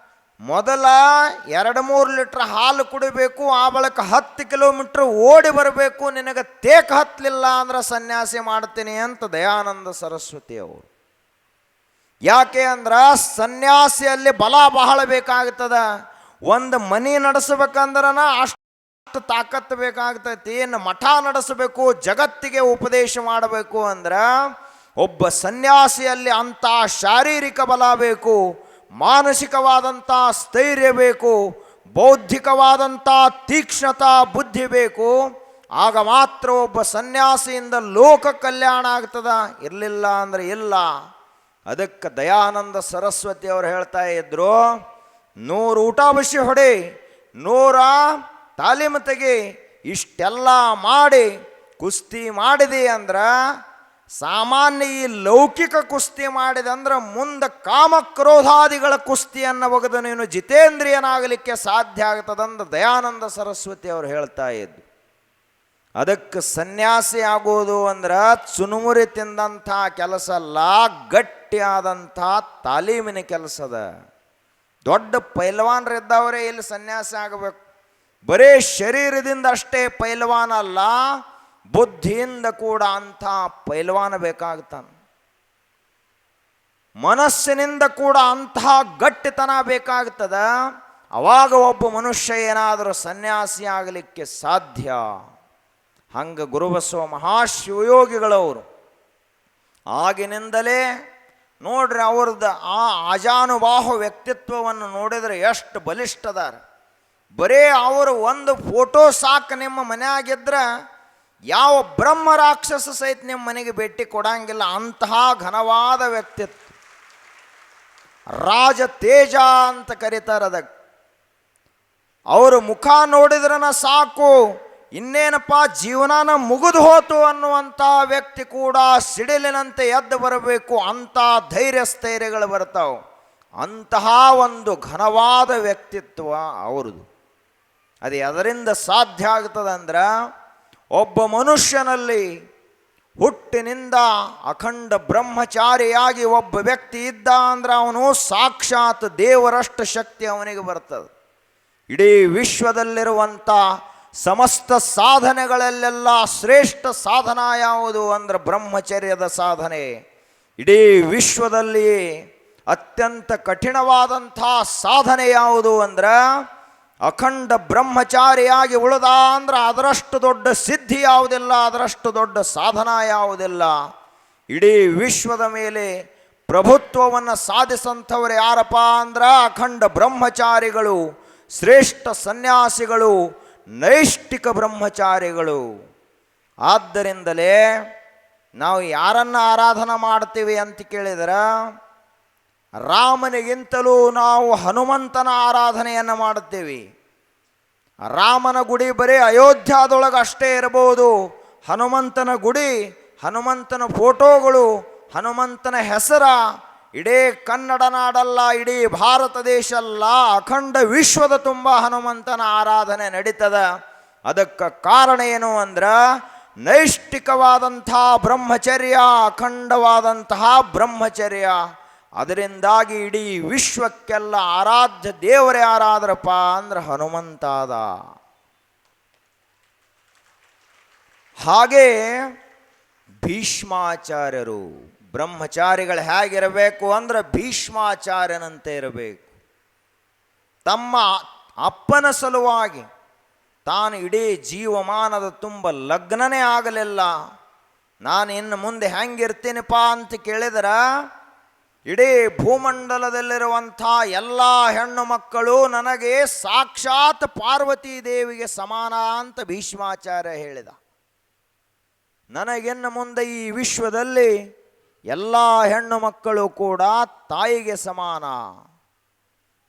ಮೊದಲ 2-3 ಲೀಟ್ರ್ ಹಾಲು ಕುಡಿಬೇಕು, ಆ ಬಳಿಕ 10 ಕಿಲೋಮೀಟ್ರ್ ಓಡಿ ಬರಬೇಕು, ನಿನಗೆ ತೇಕ್ ಹತ್ತಲಿಲ್ಲ ಅಂದ್ರೆ ಸನ್ಯಾಸಿ ಮಾಡ್ತೀನಿ ಅಂತ ದಯಾನಂದ ಸರಸ್ವತಿ ಅವರು. ಯಾಕೆ ಅಂದ್ರೆ ಸನ್ಯಾಸಿಯಲ್ಲಿ ಬಲ ಬಹಳ ಬೇಕಾಗ್ತದ. ಒಂದು ಮನೆ ನಡೆಸಬೇಕಂದ್ರನ ಅಷ್ಟು ತಾಕತ್ತು ಬೇಕಾಗ್ತೈತಿ. ಇನ್ನು ಮಠ ನಡೆಸಬೇಕು, ಜಗತ್ತಿಗೆ ಉಪದೇಶ ಮಾಡಬೇಕು ಅಂದ್ರೆ ಒಬ್ಬ ಸನ್ಯಾಸಿಯಲ್ಲಿ ಅಂಥ ಶಾರೀರಿಕ ಬಲ ಬೇಕು, ಮಾನಸಿಕವಾದಂಥ ಸ್ಥೈರ್ಯ ಬೇಕು, ಬೌದ್ಧಿಕವಾದಂಥ ತೀಕ್ಷ್ಣತಾ ಬುದ್ಧಿ ಬೇಕು. ಆಗ ಮಾತ್ರ ಒಬ್ಬ ಸನ್ಯಾಸಿಯಿಂದ ಲೋಕ ಕಲ್ಯಾಣ ಆಗ್ತದ, ಇರಲಿಲ್ಲ ಅಂದ್ರೆ ಇಲ್ಲ. ಅದಕ್ಕೆ ದಯಾನಂದ ಸರಸ್ವತಿ ಅವರು ಹೇಳ್ತಾ ಇದ್ರು, 100 ಊಟ ಬಸಿ ಹೊಡೆ, 100 ತಾಲೀಮು ತೆಗಿ, ಇಷ್ಟೆಲ್ಲ ಮಾಡಿ ಕುಸ್ತಿ ಮಾಡಿದೆ ಅಂದ್ರೆ, ಸಾಮಾನ್ಯ ಈ ಲೌಕಿಕ ಕುಸ್ತಿ ಮಾಡಿದಂದ್ರೆ ಮುಂದೆ ಕಾಮಕ್ರೋಧಾದಿಗಳ ಕುಸ್ತಿಯನ್ನು ಒಗೆದು ನೀನು ಜಿತೇಂದ್ರಿಯನಾಗಲಿಕ್ಕೆ ಸಾಧ್ಯ ಆಗ್ತದಂದು ದಯಾನಂದ ಸರಸ್ವತಿ ಅವರು ಹೇಳ್ತಾ ಇದ್ದು. ಅದಕ್ಕೆ ಸನ್ಯಾಸಿ ಆಗೋದು ಅಂದ್ರೆ ಚುನುಮುರಿ ತಿಂದಂಥ ಕೆಲಸ ಅಲ್ಲ, ಗಟ್ಟಿಯಾದಂಥ ತಾಲೀಮಿನ ಕೆಲಸದ. ದೊಡ್ಡ ಪೈಲ್ವಾನರಿದ್ದವರೇ ಇಲ್ಲಿ ಸನ್ಯಾಸಿ ಆಗಬೇಕು. ಬರೇ ಶರೀರದಿಂದ ಅಷ್ಟೇ ಪೈಲ್ವಾನ ಅಲ್ಲ, ಬುದ್ಧಿಯಿಂದ ಕೂಡ ಅಂಥ ಪೈಲ್ವಾನ ಬೇಕಾಗ್ತಾನೆ. ಮನಸ್ಸಿನಿಂದ ಕೂಡ ಅಂತಹ ಗಟ್ಟಿತನ ಬೇಕಾಗ್ತದ. ಅವಾಗ ಒಬ್ಬ ಮನುಷ್ಯ ಏನಾದರೂ ಸನ್ಯಾಸಿ ಆಗಲಿಕ್ಕೆ ಸಾಧ್ಯ. ಹಂಗೆ ಗುರುಬಸವ ಮಹಾಶಿವಯೋಗಿಗಳವರು ಆಗಿನಿಂದಲೇ ನೋಡ್ರಿ, ಅವ್ರದ್ದು ಆ ಅಜಾನುಬಾಹು ವ್ಯಕ್ತಿತ್ವವನ್ನು ನೋಡಿದರೆ ಎಷ್ಟು ಬಲಿಷ್ಠದಾರ. ಬರೇ ಅವರು ಒಂದು ಫೋಟೋ ಸಾಕು ನಿಮ್ಮ ಮನೆಯಾಗಿದ್ರೆ ಯಾವ ಬ್ರಹ್ಮ ರಾಕ್ಷಸ ಸಹಿತ ನಿಮ್ಮ ಮನೆಗೆ ಭೇಟಿ ಕೊಡಂಗಿಲ್ಲ. ಅಂತಹ ಘನವಾದ ವ್ಯಕ್ತಿತ್ವ, ರಾಜ ತೇಜ ಅಂತ ಕರೀತಾರೆ ಅದಕ್ಕೆ. ಅವರು ಮುಖ ನೋಡಿದ್ರನ ಸಾಕು, ಇನ್ನೇನಪ್ಪ ಜೀವನಾನ ಮುಗಿದು ಹೋತು ಅನ್ನುವಂಥ ವ್ಯಕ್ತಿ ಕೂಡ ಸಿಡಿಲಿನಂತೆ ಎದ್ದು ಬರಬೇಕು, ಅಂಥ ಧೈರ್ಯ ಸ್ಥೈರ್ಯಗಳು ಬರ್ತಾವೆ. ಅಂತಹ ಒಂದು ಘನವಾದ ವ್ಯಕ್ತಿತ್ವ ಅವ್ರದ್ದು. ಅದು ಅದರಿಂದ ಸಾಧ್ಯ ಆಗ್ತದಂದ್ರೆ, ಒಬ್ಬ ಮನುಷ್ಯನಲ್ಲಿ ಹುಟ್ಟಿನಿಂದ ಅಖಂಡ ಬ್ರಹ್ಮಚಾರಿಯಾಗಿ ಒಬ್ಬ ವ್ಯಕ್ತಿ ಇದ್ದ ಅಂದ್ರೆ ಅವನು ಸಾಕ್ಷಾತ್ ದೇವರಷ್ಟು ಶಕ್ತಿ ಅವನಿಗೆ ಬರ್ತದೆ. ಇಡೀ ವಿಶ್ವದಲ್ಲಿರುವಂಥ ಸಮಸ್ತ ಸಾಧನೆಗಳಲ್ಲೆಲ್ಲ ಶ್ರೇಷ್ಠ ಸಾಧನ ಯಾವುದು ಅಂದ್ರೆ ಬ್ರಹ್ಮಚರ್ಯದ ಸಾಧನೆ. ಇಡೀ ವಿಶ್ವದಲ್ಲಿ ಅತ್ಯಂತ ಕಠಿಣವಾದಂಥ ಸಾಧನೆ ಯಾವುದು ಅಂದ್ರೆ ಅಖಂಡ ಬ್ರಹ್ಮಚಾರಿಯಾಗಿ ಉಳಿದ ಅಂದ್ರೆ ಅದರಷ್ಟು ದೊಡ್ಡ ಸಿದ್ಧಿ ಯಾವುದಿಲ್ಲ, ಅದರಷ್ಟು ದೊಡ್ಡ ಸಾಧನ ಯಾವುದಿಲ್ಲ. ಇಡೀ ವಿಶ್ವದ ಮೇಲೆ ಪ್ರಭುತ್ವವನ್ನು ಸಾಧಿಸಂಥವ್ರು ಯಾರಪ್ಪ ಅಂದ್ರೆ ಅಖಂಡ ಬ್ರಹ್ಮಚಾರಿಗಳು, ಶ್ರೇಷ್ಠ ಸನ್ಯಾಸಿಗಳು, ನೈಷ್ಠಿಕ ಬ್ರಹ್ಮಚಾರಿಗಳು. ಆದ್ದರಿಂದಲೇ ನಾವು ಯಾರನ್ನು ಆರಾಧನೆ ಮಾಡ್ತೀವಿ ಅಂತ ಕೇಳಿದರೆ, ರಾಮನಿಗಿಂತಲೂ ನಾವು ಹನುಮಂತನ ಆರಾಧನೆಯನ್ನು ಮಾಡುತ್ತೇವೆ. ರಾಮನ ಗುಡಿ ಬರೀ ಅಯೋಧ್ಯಾದೊಳಗೆ ಅಷ್ಟೇ ಇರಬಹುದು. ಹನುಮಂತನ ಗುಡಿ, ಹನುಮಂತನ ಫೋಟೋಗಳು, ಹನುಮಂತನ ಹೆಸರ ಇಡೀ ಕನ್ನಡ ನಾಡಲ್ಲ, ಇಡೀ ಭಾರತ ದೇಶ ಅಲ್ಲ, ಅಖಂಡ ವಿಶ್ವದ ತುಂಬ ಹನುಮಂತನ ಆರಾಧನೆ ನಡೀತದ. ಅದಕ್ಕೆ ಕಾರಣ ಏನು ಅಂದ್ರೆ ನೈಷ್ಠಿಕವಾದಂಥ ಬ್ರಹ್ಮಚರ್ಯ, ಅಖಂಡವಾದಂತಹ ಬ್ರಹ್ಮಚರ್ಯ. ಅದರಿಂದಾಗಿ ಇಡೀ ವಿಶ್ವಕ್ಕೆಲ್ಲ ಆರಾಧ್ಯ ದೇವರೇ ಯಾರಾದ್ರಪ್ಪ ಅಂದ್ರೆ ಹನುಮಂತಾದ. ಹಾಗೇ ಭೀಷ್ಮಾಚಾರ್ಯರು, ಬ್ರಹ್ಮಚಾರಿಗಳು ಹೇಗಿರಬೇಕು ಅಂದ್ರೆ ಭೀಷ್ಮಾಚಾರ್ಯನಂತೆ ಇರಬೇಕು. ತಮ್ಮ ಅಪ್ಪನ ಸಲುವಾಗಿ ತಾನು ಇಡೀ ಜೀವಮಾನದ ತುಂಬ ಲಗ್ನನೇ ಆಗಲಿಲ್ಲ. ನಾನು ಇನ್ನು ಮುಂದೆ ಹೆಂಗಿರ್ತೀನಪ್ಪ ಅಂತ ಕೇಳಿದ್ರ ಇಡೀ ಭೂಮಂಡಲದಲ್ಲಿರುವಂಥ ಎಲ್ಲ ಹೆಣ್ಣು ಮಕ್ಕಳು ನನಗೆ ಸಾಕ್ಷಾತ್ ಪಾರ್ವತೀ ದೇವಿಗೆ ಸಮಾನ ಅಂತ ಭೀಷ್ಮಾಚಾರ್ಯ ಹೇಳಿದ. ನನಗಿನ್ನು ಮುಂದೆ ಈ ವಿಶ್ವದಲ್ಲಿ ಎಲ್ಲ ಹೆಣ್ಣು ಮಕ್ಕಳು ಕೂಡ ತಾಯಿಗೆ ಸಮಾನ.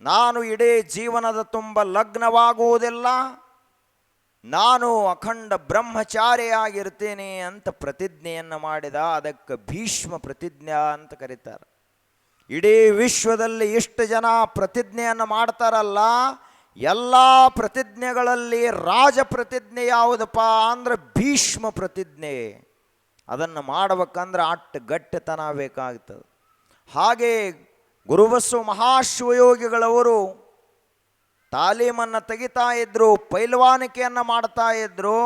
ನಾನು ಇಡೀ ಜೀವನದ ತುಂಬ ಲಗ್ನವಾಗುವುದಿಲ್ಲ, ನಾನು ಅಖಂಡ ಬ್ರಹ್ಮಚಾರಿಯಾಗಿರ್ತೇನೆ ಅಂತ ಪ್ರತಿಜ್ಞೆಯನ್ನು ಮಾಡಿದ. ಅದಕ್ಕೆ ಭೀಷ್ಮ ಪ್ರತಿಜ್ಞಾ ಅಂತ ಕರೀತಾರೆ. ಇಡೀ ವಿಶ್ವದಲ್ಲಿ ಎಷ್ಟು ಜನ ಪ್ರತಿಜ್ಞೆಯನ್ನು ಮಾಡ್ತಾರಲ್ಲ, ಎಲ್ಲ ಪ್ರತಿಜ್ಞೆಗಳಲ್ಲಿ ರಾಜ ಪ್ರತಿಜ್ಞೆ ಯಾವುದಪ್ಪ ಅಂದ್ರೆ ಭೀಷ್ಮ ಪ್ರತಿಜ್ಞೆ. ಅದನ್ನು ಮಾಡಬೇಕಂದ್ರೆ ಅಟ್ಟು ಗಟ್ಟಿತನ ಬೇಕಾಗ್ತದೆ. ಹಾಗೆ ಗುರುಬಸವ ಮಹಾಶಿವಯೋಗಿಗಳವರು ತಾಲೀಮನ್ನು ತೆಗಿತಾ ಇದ್ರು, ಪೈಲ್ವಾನಿಕೆಯನ್ನು ಮಾಡ್ತಾ ಇದ್ರು.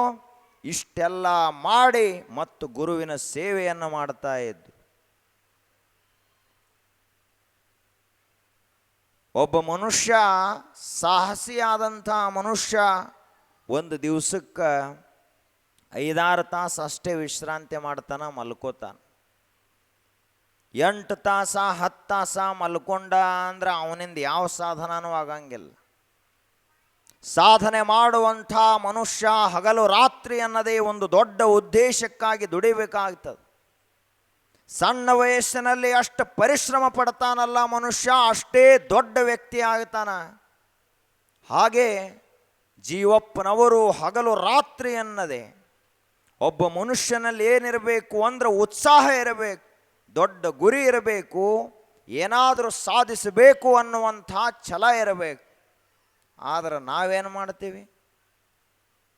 ಇಷ್ಟೆಲ್ಲ ಮಾಡಿ ಮತ್ತು ಗುರುವಿನ ಸೇವೆಯನ್ನು ಮಾಡ್ತಾ ಇದ್ರು. ಒಬ್ಬ ಮನುಷ್ಯ, ಸಾಹಸಿಯಾದಂಥ ಮನುಷ್ಯ, ಒಂದು ದಿವಸಕ್ಕೆ 5-6 ತಾಸು ಅಷ್ಟೇ ವಿಶ್ರಾಂತಿ ಮಾಡ್ತಾನೆ, ಮಲ್ಕೋತಾನೆ. 8 ತಾಸ 10 ತಾಸ ಮಲ್ಕೊಂಡ ಅಂದ್ರೆ ಅವನಿಂದ ಯಾವ ಸಾಧನನೂ ಆಗಂಗಿಲ್ಲ. ಸಾಧನೆ ಮಾಡುವಂಥ ಮನುಷ್ಯ ಹಗಲು ರಾತ್ರಿ ಅನ್ನೋದೇ ಒಂದು ದೊಡ್ಡ ಉದ್ದೇಶಕ್ಕಾಗಿ ದುಡಿಬೇಕಾಗ್ತದೆ. ಸಣ್ಣ ವಯಸ್ಸಿನಲ್ಲಿ ಅಷ್ಟು ಪರಿಶ್ರಮ ಪಡ್ತಾನಲ್ಲ ಮನುಷ್ಯ, ಅಷ್ಟೇ ದೊಡ್ಡ ವ್ಯಕ್ತಿ ಆಗ್ತಾನ. ಹಾಗೆ ಜೀವಪ್ಪನವರು ಹಗಲು ರಾತ್ರಿ ಅನ್ನದೆ ಒಬ್ಬ ಮನುಷ್ಯನಲ್ಲಿ ಏನಿರಬೇಕು ಅಂದ್ರೆ ಉತ್ಸಾಹ ಇರಬೇಕು, ದೊಡ್ಡ ಗುರಿ ಇರಬೇಕು, ಏನಾದರೂ ಸಾಧಿಸಬೇಕು ಅನ್ನುವಂಥ ಛಲ ಇರಬೇಕು. ಆದರೆ ನಾವೇನು ಮಾಡ್ತೀವಿ?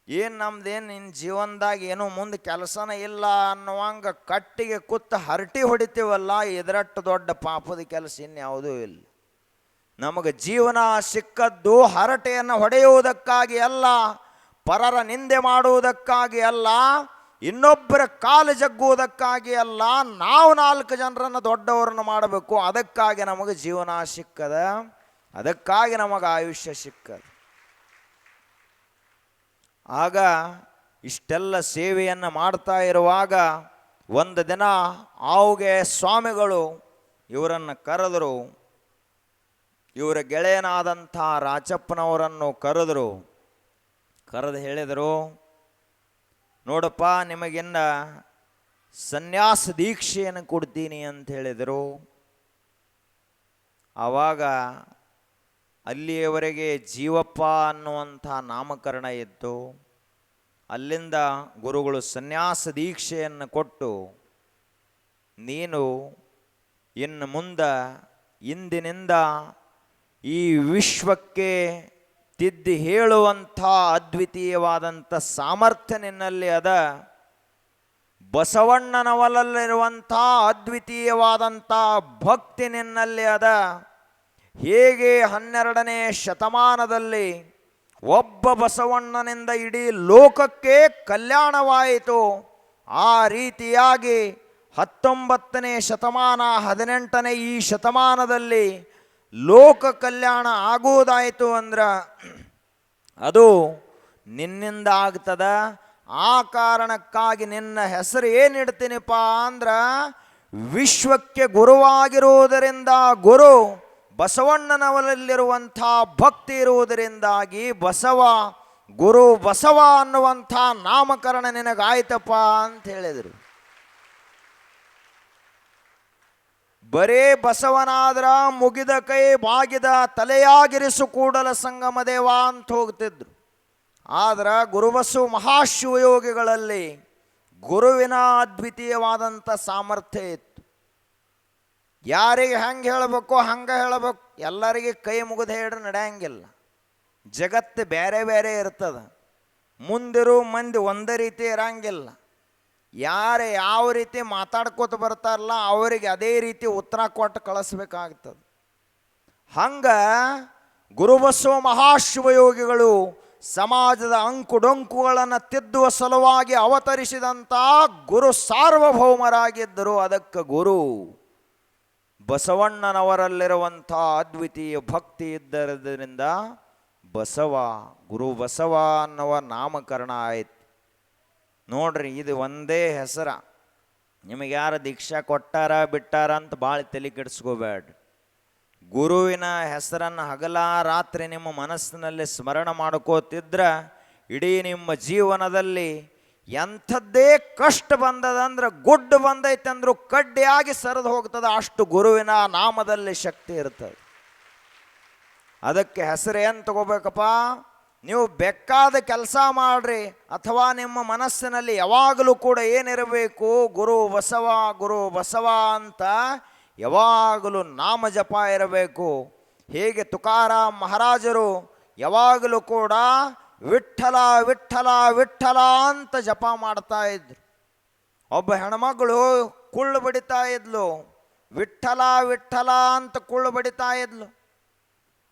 ಏನು ನಮ್ದೇನು ನಿನ್ನ ಜೀವನದಾಗ ಏನೋ ಮುಂದೆ ಕೆಲಸನೇ ಇಲ್ಲ ಅನ್ನುವಂಗ ಕಟ್ಟಿಗೆ ಕೂತು ಹರಟಿ ಹೊಡಿತೀವಲ್ಲ, ಇದರಟ್ಟು ದೊಡ್ಡ ಪಾಪದ ಕೆಲಸ ಇನ್ಯಾವುದೂ ಇಲ್ಲ. ನಮಗೆ ಜೀವನ ಸಿಕ್ಕದ್ದು ಹರಟೆಯನ್ನು ಹೊಡೆಯುವುದಕ್ಕಾಗಿ ಅಲ್ಲ, ಪರರ ನಿಂದೆ ಮಾಡುವುದಕ್ಕಾಗಿ ಅಲ್ಲ, ಇನ್ನೊಬ್ಬರ ಕಾಲು ಜಗ್ಗುವುದಕ್ಕಾಗಿ ಅಲ್ಲ. ನಾವು 4 ಜನರನ್ನು ದೊಡ್ಡವರನ್ನು ಮಾಡಬೇಕು. ಅದಕ್ಕಾಗಿ ನಮಗೆ ಜೀವನ ಸಿಕ್ಕದ, ಅದಕ್ಕಾಗಿ ನಮಗೆ ಆಯುಷ್ಯ ಸಿಕ್ಕದ. ಆಗ ಇಷ್ಟೆಲ್ಲ ಸೇವೆಯನ್ನು ಮಾಡ್ತಾ ಇರುವಾಗ ಒಂದು ದಿನ ಆವುಗೆ ಸ್ವಾಮಿಗಳು ಇವರನ್ನು ಕರೆದರು. ಇವರ ಗೆಳೆಯನಾದಂಥ ರಾಚಪ್ಪನವರನ್ನು ಕರೆದು ಹೇಳಿದರು, ನೋಡಪ್ಪ, ನಿಮಗಿನ್ನ ಸನ್ಯಾಸ ದೀಕ್ಷೆಯನ್ನು ಕೊಡ್ತೀನಿ ಅಂತ ಹೇಳಿದರು. ಆವಾಗ ಅಲ್ಲಿಯವರೆಗೆ ಜೀವಪ್ಪ ಅನ್ನುವಂಥ ನಾಮಕರಣ ಇತ್ತು. ಅಲ್ಲಿಂದ ಗುರುಗಳು ಸನ್ಯಾಸ ದೀಕ್ಷೆಯನ್ನು ಕೊಟ್ಟು, ನೀನು ಇನ್ನು ಮುಂದೆ ಇಂದಿನಿಂದ ಈ ವಿಶ್ವಕ್ಕೆ ತಿದ್ದಿ ಹೇಳುವಂಥ ಅದ್ವಿತೀಯವಾದಂಥ ಸಾಮರ್ಥ್ಯ ನಿನ್ನಲ್ಲಿ ಅದ. ಬಸವಣ್ಣನವಲಲ್ಲಿರುವಂಥ ಅದ್ವಿತೀಯವಾದಂಥ ಭಕ್ತಿ ನಿನ್ನಲ್ಲಿ ಅದ. ಹೇಗೆ 12ನೇ ಶತಮಾನದಲ್ಲಿ ಒಬ್ಬ ಬಸವಣ್ಣನಿಂದ ಇಡೀ ಲೋಕಕ್ಕೆ ಕಲ್ಯಾಣವಾಯಿತು, ಆ ರೀತಿಯಾಗಿ 19ನೇ ಶತಮಾನ 18ನೇ ಈ ಶತಮಾನದಲ್ಲಿ ಲೋಕ ಕಲ್ಯಾಣ ಆಗುವುದಾಯಿತು ಅಂದ್ರೆ ಅದು ನಿನ್ನಿಂದ ಆಗ್ತದ. ಆ ಕಾರಣಕ್ಕಾಗಿ ನಿನ್ನ ಹೆಸರು ಏನಿಡ್ತೀನಿಪ್ಪ ಅಂದ್ರೆ ವಿಶ್ವಕ್ಕೆ ಗುರುವಾಗಿರುವುದರಿಂದ, ಗುರು ಬಸವಣ್ಣನವರಲ್ಲಿರುವಂಥ ಭಕ್ತಿ ಇರುವುದರಿಂದಾಗಿ ಬಸವ, ಗುರು ಬಸವ ಅನ್ನುವಂಥ ನಾಮಕರಣ ನಿನಗಾಯ್ತಪ್ಪ ಅಂತ ಹೇಳಿದರು. ಬರೇ ಬಸವನಾದ್ರ ಮುಗಿದ ಕೈ ಬಾಗಿದ ತಲೆಯಾಗಿರಿಸು ಕೂಡಲ ಸಂಗಮ ದೇವ ಅಂತ ಹೋಗ್ತಿದ್ರು. ಆದ್ರೆ ಗುರುಬಸವ ಮಹಾಶಿವಯೋಗಿಗಳಲ್ಲಿ ಗುರುವಿನ ಅದ್ವಿತೀಯವಾದಂಥ ಸಾಮರ್ಥ್ಯ ಇತ್ತು. ಯಾರಿಗೆ ಹೆಂಗೆ ಹೇಳಬೇಕು ಹಂಗೆ ಹೇಳಬೇಕು, ಎಲ್ಲರಿಗೆ ಕೈ ಮುಗಿದು ಹೇಳ್ರೆ ನಡೆಯಂಗಿಲ್ಲ. ಜಗತ್ತು ಬೇರೆ ಬೇರೆ ಇರ್ತದೆ, ಮುಂದಿರೋ ಮಂದಿ ಒಂದೇ ರೀತಿ ಇರಂಗಿಲ್ಲ. ಯಾರು ಯಾವ ರೀತಿ ಮಾತಾಡ್ಕೋತ ಬರ್ತಾರಲ್ಲ ಅವರಿಗೆ ಅದೇ ರೀತಿ ಉತ್ತರ ಕೊಟ್ಟು ಕಳಿಸ್ಬೇಕಾಗ್ತದೆ. ಹಂಗೆ ಗುರುಬಸವ ಮಹಾಶಿವಯೋಗಿಗಳು ಸಮಾಜದ ಅಂಕುಡೊಂಕುಗಳನ್ನು ತಿದ್ದುವ ಸಲುವಾಗಿ ಅವತರಿಸಿದಂಥ ಗುರು ಸಾರ್ವಭೌಮರಾಗಿದ್ದರು. ಅದಕ್ಕೆ ಗುರು ಬಸವಣ್ಣನವರಲ್ಲಿರುವಂಥ ಅದ್ವಿತೀಯ ಭಕ್ತಿ ಇದ್ದರಿಂದ ಬಸವ, ಗುರು ಬಸವ ಅನ್ನುವ ನಾಮಕರಣ ಆಯ್ತು. ನೋಡ್ರಿ, ಇದು ಒಂದೇ ಹೆಸರ. ನಿಮಗೆ ಯಾರು ದೀಕ್ಷಾ ಕೊಟ್ಟಾರ ಬಿಟ್ಟಾರ ಅಂತ ಭಾಳ ತಲೆ ಕೆಡಿಸ್ಕೋಬೇಡ. ಗುರುವಿನ ಹೆಸರನ್ನು ಹಗಲ ರಾತ್ರಿ ನಿಮ್ಮ ಮನಸ್ಸಿನಲ್ಲಿ ಸ್ಮರಣ ಮಾಡ್ಕೋತಿದ್ರೆ ಇಡೀ ನಿಮ್ಮ ಜೀವನದಲ್ಲಿ ಎಂಥದ್ದೇ ಕಷ್ಟ ಬಂದದಂದ್ರೆ, ಗುಡ್ಡ ಬಂದೈತೆ ಅಂದ್ರೂ ಕಡ್ಡಿಯಾಗಿ ಸರಿದು ಹೋಗ್ತದೆ. ಅಷ್ಟು ಗುರುವಿನ ನಾಮದಲ್ಲಿ ಶಕ್ತಿ ಇರ್ತದೆ. ಅದಕ್ಕೆ ಹೆಸರು ಏನು ತಗೋಬೇಕಪ್ಪ? ನೀವು ಬೇಕಾದ ಕೆಲಸ ಮಾಡ್ರಿ, ಅಥವಾ ನಿಮ್ಮ ಮನಸ್ಸಿನಲ್ಲಿ ಯಾವಾಗಲೂ ಕೂಡ ಏನಿರಬೇಕು? ಗುರು ಬಸವ, ಗುರು ಬಸವ ಅಂತ ಯಾವಾಗಲೂ ನಾಮ ಜಪ ಇರಬೇಕು. ಹೇಗೆ ತುಕಾರಾಮ್ ಮಹಾರಾಜರು ಯಾವಾಗಲೂ ಕೂಡ ವಿಠ್ಠಲ ವಿಠ್ಠಲ ವಿಠ್ಠಲ ಅಂತ ಜಪ ಮಾಡ್ತಾ ಇದ್ರು. ಒಬ್ಬ ಹೆಣ್ಮಗಳು ಕುಳ್ಳು ಬಡಿತಾ ಇದ್ಲು, ವಿಠ್ಠಲ ವಿಠ್ಠಲ ಅಂತ ಕುಳ್ಳು ಬಡಿತಾ ಇದ್ಲು.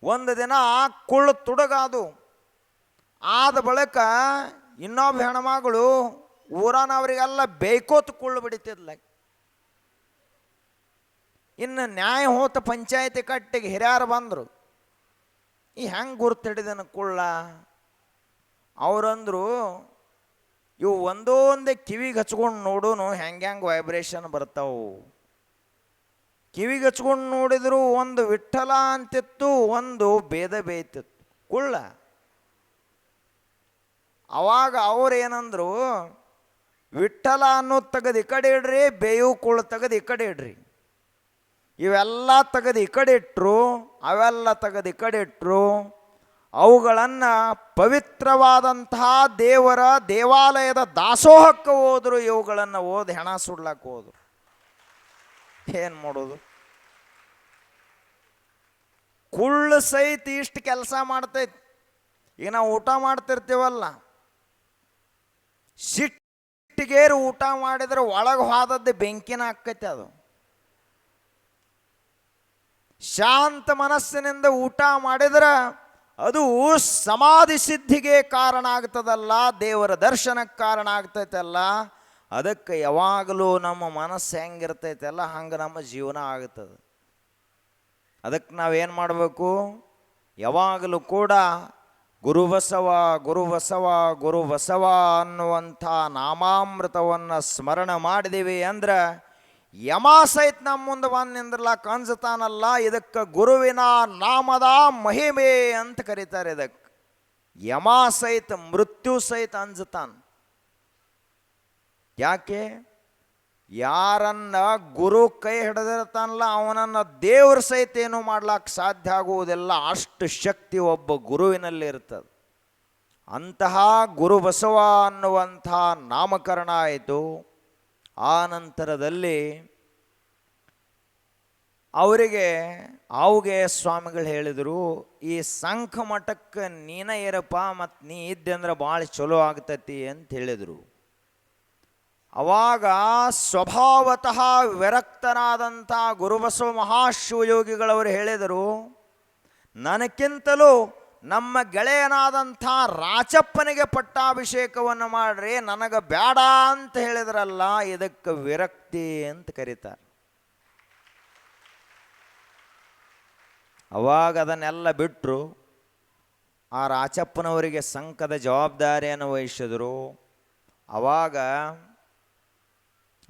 ಒಂದು ದಿನ ಕುಳ್ಳು ತುಡುಗಾದು. ಆದ ಬಳಿಕ ಇನ್ನೊಬ್ಬ ಹೆಣ್ಮಗಳು ಊರನವರಿಗೆಲ್ಲ ಬೇಕೋತ ಕುಳ್ಳು ಬಡಿತಿದ್ಲ. ಇನ್ನು ನ್ಯಾಯ ಹೋತ ಪಂಚಾಯತಿ ಕಟ್ಟಿಗೆ ಹಿರಿಯರು ಬಂದರು, ಈ ಹೆಂಗೆ ಗುರುತಿಡಿದನ ಕುಳ್ಳ? ಅವರಂದ್ರು, ಇವು ಒಂದೊಂದೇ ಕಿವಿಗೆ ಹಚ್ಕೊಂಡು ನೋಡೋನು ಹೆಂಗೆ ವೈಬ್ರೇಷನ್ ಬರ್ತಾವು. ಕಿವಿಗೆ ಹಚ್ಕೊಂಡು ನೋಡಿದ್ರು ಒಂದು ವಿಠ್ಠಲ ಅಂತಿತ್ತು, ಒಂದು ಬೇದ ಬೇಯ್ತಿತ್ತು ಕುಳ್ಳ. ಅವಾಗ ಅವ್ರೇನಂದ್ರು, ವಿಠ್ಠಲ ಅನ್ನೋದು ತೆಗೆದು ಈ ಕಡೆ ಇಡ್ರಿ, ಬೇಯು ಕುಳ್ಳು ತೆಗೆದು ಈ ಕಡೆ ಇಡ್ರಿ. ಇವೆಲ್ಲ ತೆಗೆದು ಈ ಕಡೆ ಇಟ್ಟರು, ಅವೆಲ್ಲ ತೆಗೆದು ಈ ಕಡೆ ಇಟ್ಟರು. ಅವುಗಳನ್ನು ಪವಿತ್ರವಾದಂತಹ ದೇವರ ದೇವಾಲಯದ ದಾಸೋಹಕ್ಕೆ ಹೋದರು. ಇವುಗಳನ್ನು ಓದಿ ಹೆಣ ಸುಡ್ಲಕ್ಕೆ ಹೋದರು. ಏನು ಮಾಡೋದು? ಕುಳ್ಳು ಸಹಿತ ಇಷ್ಟು ಕೆಲಸ ಮಾಡ್ತೈತಿ. ಈಗ ನಾವು ಊಟ ಮಾಡ್ತಿರ್ತೀವಲ್ಲ, ಸಿಟ್ಟಿಗೇರು ಊಟ ಮಾಡಿದ್ರೆ ಒಳಗೆ ಹೋದದ್ದು ಬೆಂಕಿನ ಆಕ್ಕೈತಿ. ಅದು ಶಾಂತ ಮನಸ್ಸಿನಿಂದ ಊಟ ಮಾಡಿದ್ರೆ ಅದು ಸಮಾಧಿ ಸಿದ್ಧಿಗೆ ಕಾರಣ ಆಗ್ತದಲ್ಲ, ದೇವರ ದರ್ಶನಕ್ಕೆ ಕಾರಣ ಆಗ್ತೈತಲ್ಲ. ಅದಕ್ಕೆ ಯಾವಾಗಲೂ ನಮ್ಮ ಮನಸ್ಸು ಹೆಂಗಿರ್ತೈತಲ್ಲ ಹಂಗೆ ನಮ್ಮ ಜೀವನ ಆಗ್ತದೆ. ಅದಕ್ಕೆ ನಾವೇನು ಮಾಡಬೇಕು? ಯಾವಾಗಲೂ ಕೂಡ ಗುರುಬಸವ ಗುರುಬಸವ ಗುರುಬಸವ ಅನ್ನುವಂಥ ನಾಮಾಮೃತವನ್ನು ಸ್ಮರಣ ಮಾಡಿದೀವಿ ಅಂದ್ರೆ ಯಮ ಸಹಿತ ನಮ್ಮ ಮುಂದೆ ಬಂದು ನಿಂದ್ರಲಾಕ ಅಂಜತಾನಲ್ಲ. ಇದಕ್ಕೆ ಗುರುವಿನ ನಾಮದ ಮಹಿಮೆ ಅಂತ ಕರೀತಾರೆ. ಇದಕ್ಕೆ ಯಮ ಸಹಿತ ಮೃತ್ಯು ಸಹಿತ ಅಂಜತಾನ. ಯಾಕೆ? ಯಾರನ್ನ ಗುರು ಕೈ ಹಿಡಿದಿರ್ತಾನಲ್ಲ ಅವನನ್ನು ದೇವ್ರ ಸಹಿತ ಏನು ಮಾಡ್ಲಾಕ ಸಾಧ್ಯ ಆಗುವುದಿಲ್ಲ. ಅಷ್ಟು ಶಕ್ತಿ ಒಬ್ಬ ಗುರುವಿನಲ್ಲಿ ಇರ್ತದೆ. ಅಂತಹ ಗುರು ಬಸವ ಅನ್ನುವಂಥ ನಾಮಕರಣ ಆಯಿತು. ಆ ನಂತರದಲ್ಲಿ ಅವರಿಗೆ ಆವುಗೆ ಸ್ವಾಮಿಗಳು ಹೇಳಿದರು, ಈ ಸಂಘ ಮಠಕ್ಕೆ ನೀನ ಇರಪ್ಪ, ಮತ್ತು ನೀ ಇದ್ದೆ ಅಂದ್ರೆ ಭಾಳ ಚಲೋ ಆಗ್ತತಿ ಅಂತ ಹೇಳಿದರು. ಅವಾಗ ಸ್ವಭಾವತಃ ವಿರಕ್ತರಾದಂಥ ಗುರುಬಸವ ಮಹಾಶಿವಯೋಗಿಗಳವರು ಹೇಳಿದರು, ನನಗಿಂತಲೂ ನಮ್ಮ ಗೆಳೆಯನಾದಂಥ ರಾಚಪ್ಪನಿಗೆ ಪಟ್ಟಾಭಿಷೇಕವನ್ನು ಮಾಡ್ರಿ, ನನಗೆ ಬೇಡ ಅಂತ ಹೇಳಿದ್ರಲ್ಲ, ಇದಕ್ಕೆ ವಿರಕ್ತಿ ಅಂತ ಕರೀತಾರೆ. ಅವಾಗ ಅದನ್ನೆಲ್ಲ ಬಿಟ್ಟರು. ಆ ರಾಚಪ್ಪನವರಿಗೆ ಸಂಘದ ಜವಾಬ್ದಾರಿಯನ್ನು ವಹಿಸಿದರು. ಅವಾಗ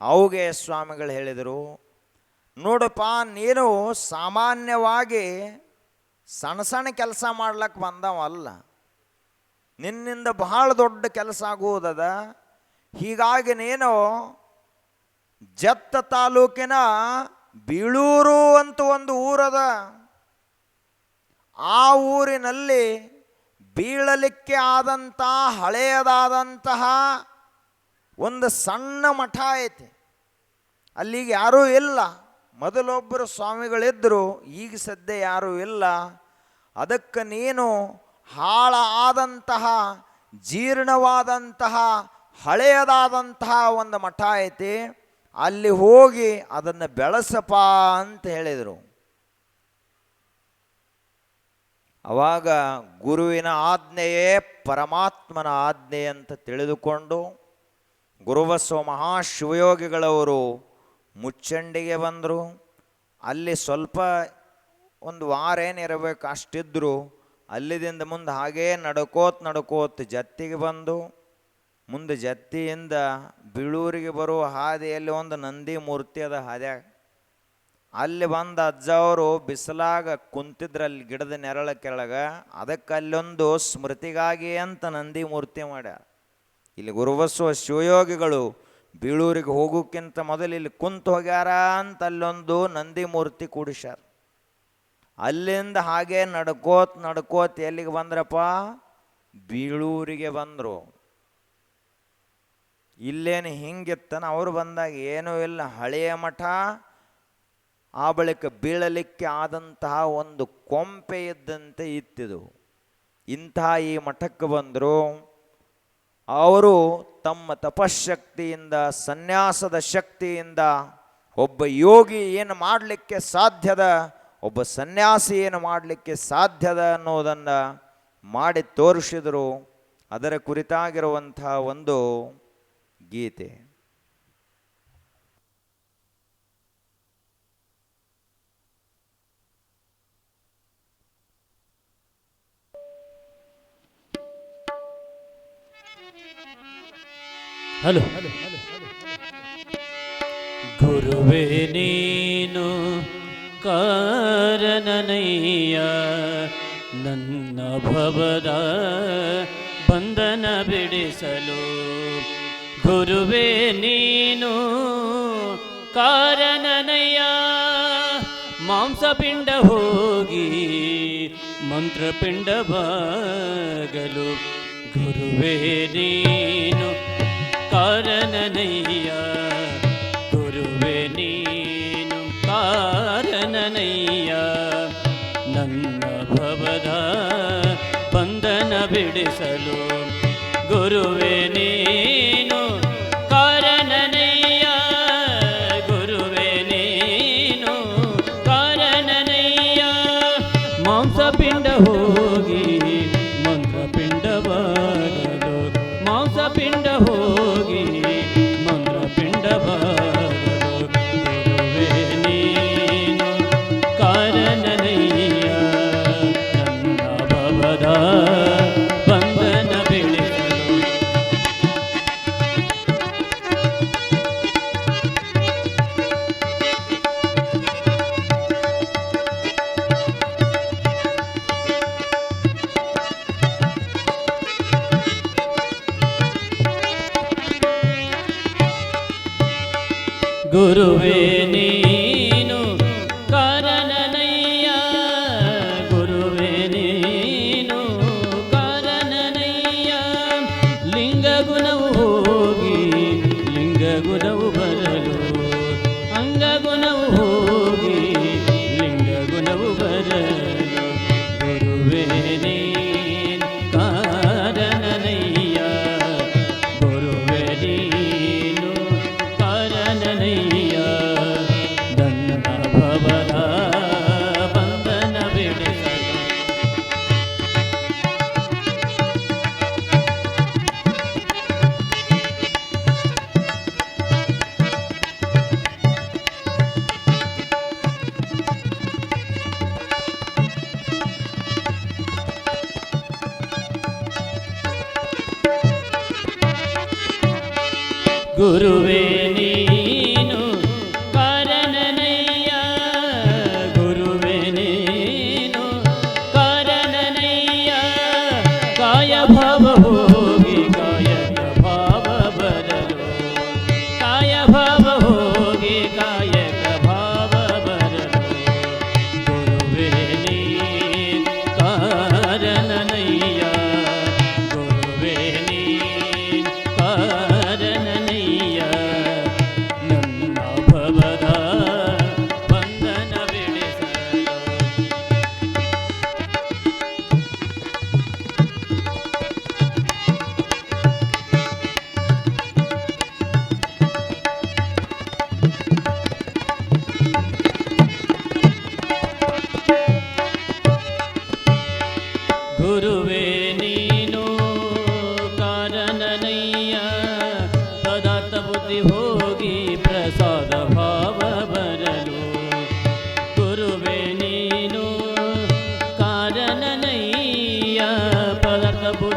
ಅವುಗೆ ಸ್ವಾಮಿಗಳು ಹೇಳಿದರು, ನೋಡಪ್ಪ, ನೀನು ಸಾಮಾನ್ಯವಾಗಿ ಸಣ್ಣ ಸಣ್ಣ ಕೆಲಸ ಮಾಡ್ಲಕ್ಕೆ ಬಂದವಲ್ಲ, ನಿನ್ನಿಂದ ಬಹಳ ದೊಡ್ಡ ಕೆಲಸ ಆಗುವುದದ. ಹೀಗಾಗಿ ನೀನು ಜತ್ತ ತಾಲೂಕಿನ ಬೀಳೂರು ಅಂತ ಒಂದು ಊರದ, ಆ ಊರಿನಲ್ಲಿ ಬೀಳಲಿಕ್ಕೆ ಆದಂಥ ಹಳೆಯದಾದಂತಹ ಒಂದು ಸಣ್ಣ ಮಠ ಐತಿ. ಅಲ್ಲಿಗೆ ಯಾರೂ ಇಲ್ಲ. ಮೊದಲೊಬ್ಬರು ಸ್ವಾಮಿಗಳಿದ್ದರು, ಈಗ ಸದ್ಯ ಯಾರೂ ಇಲ್ಲ. ಅದಕ್ಕೆ ನೀನು ಹಾಳಾದಂತಹ ಜೀರ್ಣವಾದಂತಹ ಹಳೆಯದಾದಂತಹ ಒಂದು ಮಠ ಐತಿ, ಅಲ್ಲಿ ಹೋಗಿ ಅದನ್ನು ಬೆಳೆಸಪ್ಪ ಅಂತ ಹೇಳಿದರು. ಅವಾಗ ಗುರುವಿನ ಆಜ್ಞೆಯೇ ಪರಮಾತ್ಮನ ಆಜ್ಞೆ ಅಂತ ತಿಳಿದುಕೊಂಡು ಗುರುಬಸವ ಮಹಾಶಿವಯೋಗಿಗಳವರು ಮುಚ್ಚಂಡಿಗೆ ಬಂದರು. ಅಲ್ಲಿ ಸ್ವಲ್ಪ ಒಂದು ವಾರ ಏನಿರಬೇಕು ಅಷ್ಟಿದ್ದರು. ಅಲ್ಲಿದಿಂದ ಮುಂದೆ ಹಾಗೇ ನಡ್ಕೋತ ಜತ್ತಿಗೆ ಬಂದು ಮುಂದೆ ಜತ್ತಿಯಿಂದ ಬೀಳೂರಿಗೆ ಬರುವ ಹಾದಿಯಲ್ಲಿ ಒಂದು ನಂದಿ ಮೂರ್ತಿ ಅದ ಹಾದ್ಯಾಗ. ಅಲ್ಲಿ ಬಂದ ಅಜ್ಜ ಅವರು ಬಿಸಿಲಾಗ ಕುಂತಿದ್ರಲ್ಲಿ ಗಿಡದ ನೆರಳ ಕೆಳಗೆ. ಅದಕ್ಕೆ ಅಲ್ಲೊಂದು ಸ್ಮೃತಿಗಾಗಿ ಅಂತ ನಂದಿ ಮೂರ್ತಿ ಮಾಡ್ಯಾರ. ಇಲ್ಲಿ ಗುರುಬಸವ ಶಿವಯೋಗಿಗಳು ಬೀಳೂರಿಗೆ ಹೋಗೋಕ್ಕಿಂತ ಮೊದಲು ಇಲ್ಲಿ ಕುಂತು ಹೋಗ್ಯಾರ ಅಂತ ಅಲ್ಲೊಂದು ನಂದಿ ಮೂರ್ತಿ ಕೂಡಿಸ್ಯಾರ. ಅಲ್ಲಿಂದ ಹಾಗೆ ನಡ್ಕೋತ ಎಲ್ಲಿಗೆ ಬಂದ್ರಪ್ಪ? ಬೀಳೂರಿಗೆ ಬಂದರು. ಇಲ್ಲೇನು ಹಿಂಗಿತ್ತನ ಅವರು ಬಂದಾಗ ಏನೂ ಇಲ್ಲ, ಹಳೆಯ ಮಠ. ಆ ಬಳಿಕ ಬೀಳಲಿಕ್ಕೆ ಆದಂತಹ ಒಂದು ಕೊಂಪೆ ಇದ್ದಂತೆ ಇತ್ತಿದು. ಇಂತಹ ಈ ಮಠಕ್ಕೆ ಬಂದರು. ಅವರು ತಮ್ಮ ತಪಶಕ್ತಿಯಿಂದ, ಸನ್ಯಾಸದ ಶಕ್ತಿಯಿಂದ ಒಬ್ಬ ಯೋಗಿ ಏನು ಮಾಡಲಿಕ್ಕೆ ಸಾಧ್ಯದ, ಒಬ್ಬ ಸನ್ಯಾಸಿ ಏನು ಮಾಡಲಿಕ್ಕೆ ಸಾಧ್ಯದ ಅನ್ನೋದನ್ನು ಮಾಡಿ ತೋರಿಸಿದರು. ಅದರ ಕುರಿತಾಗಿರುವಂತಹ ಒಂದು ಗೀತೆ. ಹಲೋ. ಗುರುವೇ ನೀನು ಕಾರಣನಯ್ಯ, ನನ್ನ ಭವದ ಬಂಧನ ಬಿಡಿಸಲು. ಗುರುವೇ ನೀನು ಕಾರಣನಯ್ಯ, ಮಾಂಸಪಿಂಡ ಹೋಗಿ ಮಂತ್ರಪಿಂಡ ಬಾಗಲು. ಗುರುವೇ ನೀನು ಕಾರಣನಯ್ಯ, ಗುರುವೇ ನೀನು ಕಾರಣನಯ್ಯ, ನನ್ನ ಭವದ ಬಂಧನ ಬಿಡಿಸಲು. ಗುರುವೇ ನೀನು ಕಾರಣನಯ್ಯ, ಗುರುವೇ ನೀನು ಕಾರಣನಯ್ಯ, ಮಾಂಸಪಿಂಡ ಹೋಗಿ ಮಂತ್ರಪಿಂಡ ಬಾಗಲು. ಮಾಂಸಪಿಂಡ ಹೋಗಿ ಮಂತ್ರಪಿಂಡ ಬಾಗಲು. ಗುರುವೇ ನೀನು ಕಾರಣನಯ್ಯ, ನನ್ನ ಭವದ ಬಂಧನ ಬಿಡಿಸಲು. ಗುರುವೇ ನೀನು ಕಾರಣನಯ್ಯ, ಗುರುವೇ ನೀನು ಕಾರಣನಯ್ಯ, ಲಿಂಗಗುಣವು ಹೋಗಿ ಲಿಂಗಗುಣವು ಬರಲು. ಅಂಗಗುಣವು ಹೋಗಿ ಲಿಂಗಗುಣವು ಬರಲು. ಗುರುವೇ ನೀನು ಕಾರಣನಯ್ಯ, ಗುರುವೇ ನೀನು ಕಾರಣನಯ್ಯ, ನನ್ನ ಭವದ ಬಂಧನ ಬಿಡಿಸಲು. ಗುರುವೇ ನೀನು ಕಾರಣನಯ್ಯ, ಗುರುವೇ ನೀನು ಕಾರಣನಯ್ಯ, ಕಾಯ ಭಾವ ಹೋಗಿ ಕಾಯಕ ಭಾವ ಬರಲು. ಕಾಯ ಭಾವ ಹೋಗಿ ಕಾಯಕ ಭಾವ ಬರಲು. ಗುರುವೇ ನೀನು ಕಾರಣನಯ್ಯ, ಗುರುವೇ ನೀನು ಕಾರಣನಯ್ಯ,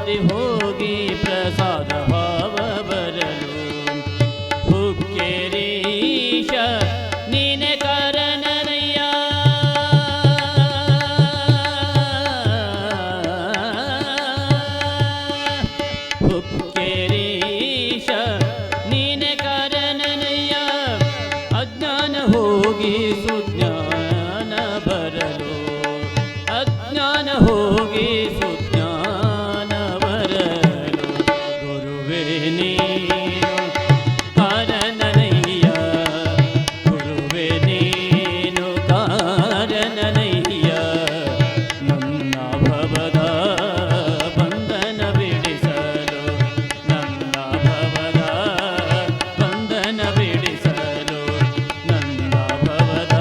ಓದಿ ಹೋಗಿ ಪ್ರಸಾದ ಭಾವ ಬರಲು ಹುಕ್ಕೇರೀಶ ನೀನೆ ಕಾರಣನಯ್ಯ ಹುಕ್ಕೇರೀಶ ನೀನೆ ಕಾರಣನಯ್ಯ ಅಜ್ಞಾನ ಹೋಗಿ ಸುಜ್ಞಾನ ಬರಲು ಅಜ್ಞಾನ ಹೋಗಿ ಸುಜ್ಞಾನ ಬರಲು ಗುರುವೇ ನೀನು ಕಾರಣನಯ್ಯ ಗುರುವೇ ನೀನು ಕಾರಣನಯ್ಯ ನನ್ನ ಭವದ ಬಂಧನ ಬಿಡಿಸಲು ನನ್ನ ಭವದ ಬಂಧನ ಬಿಡಿಸಲು ನನ್ನ ಭವದ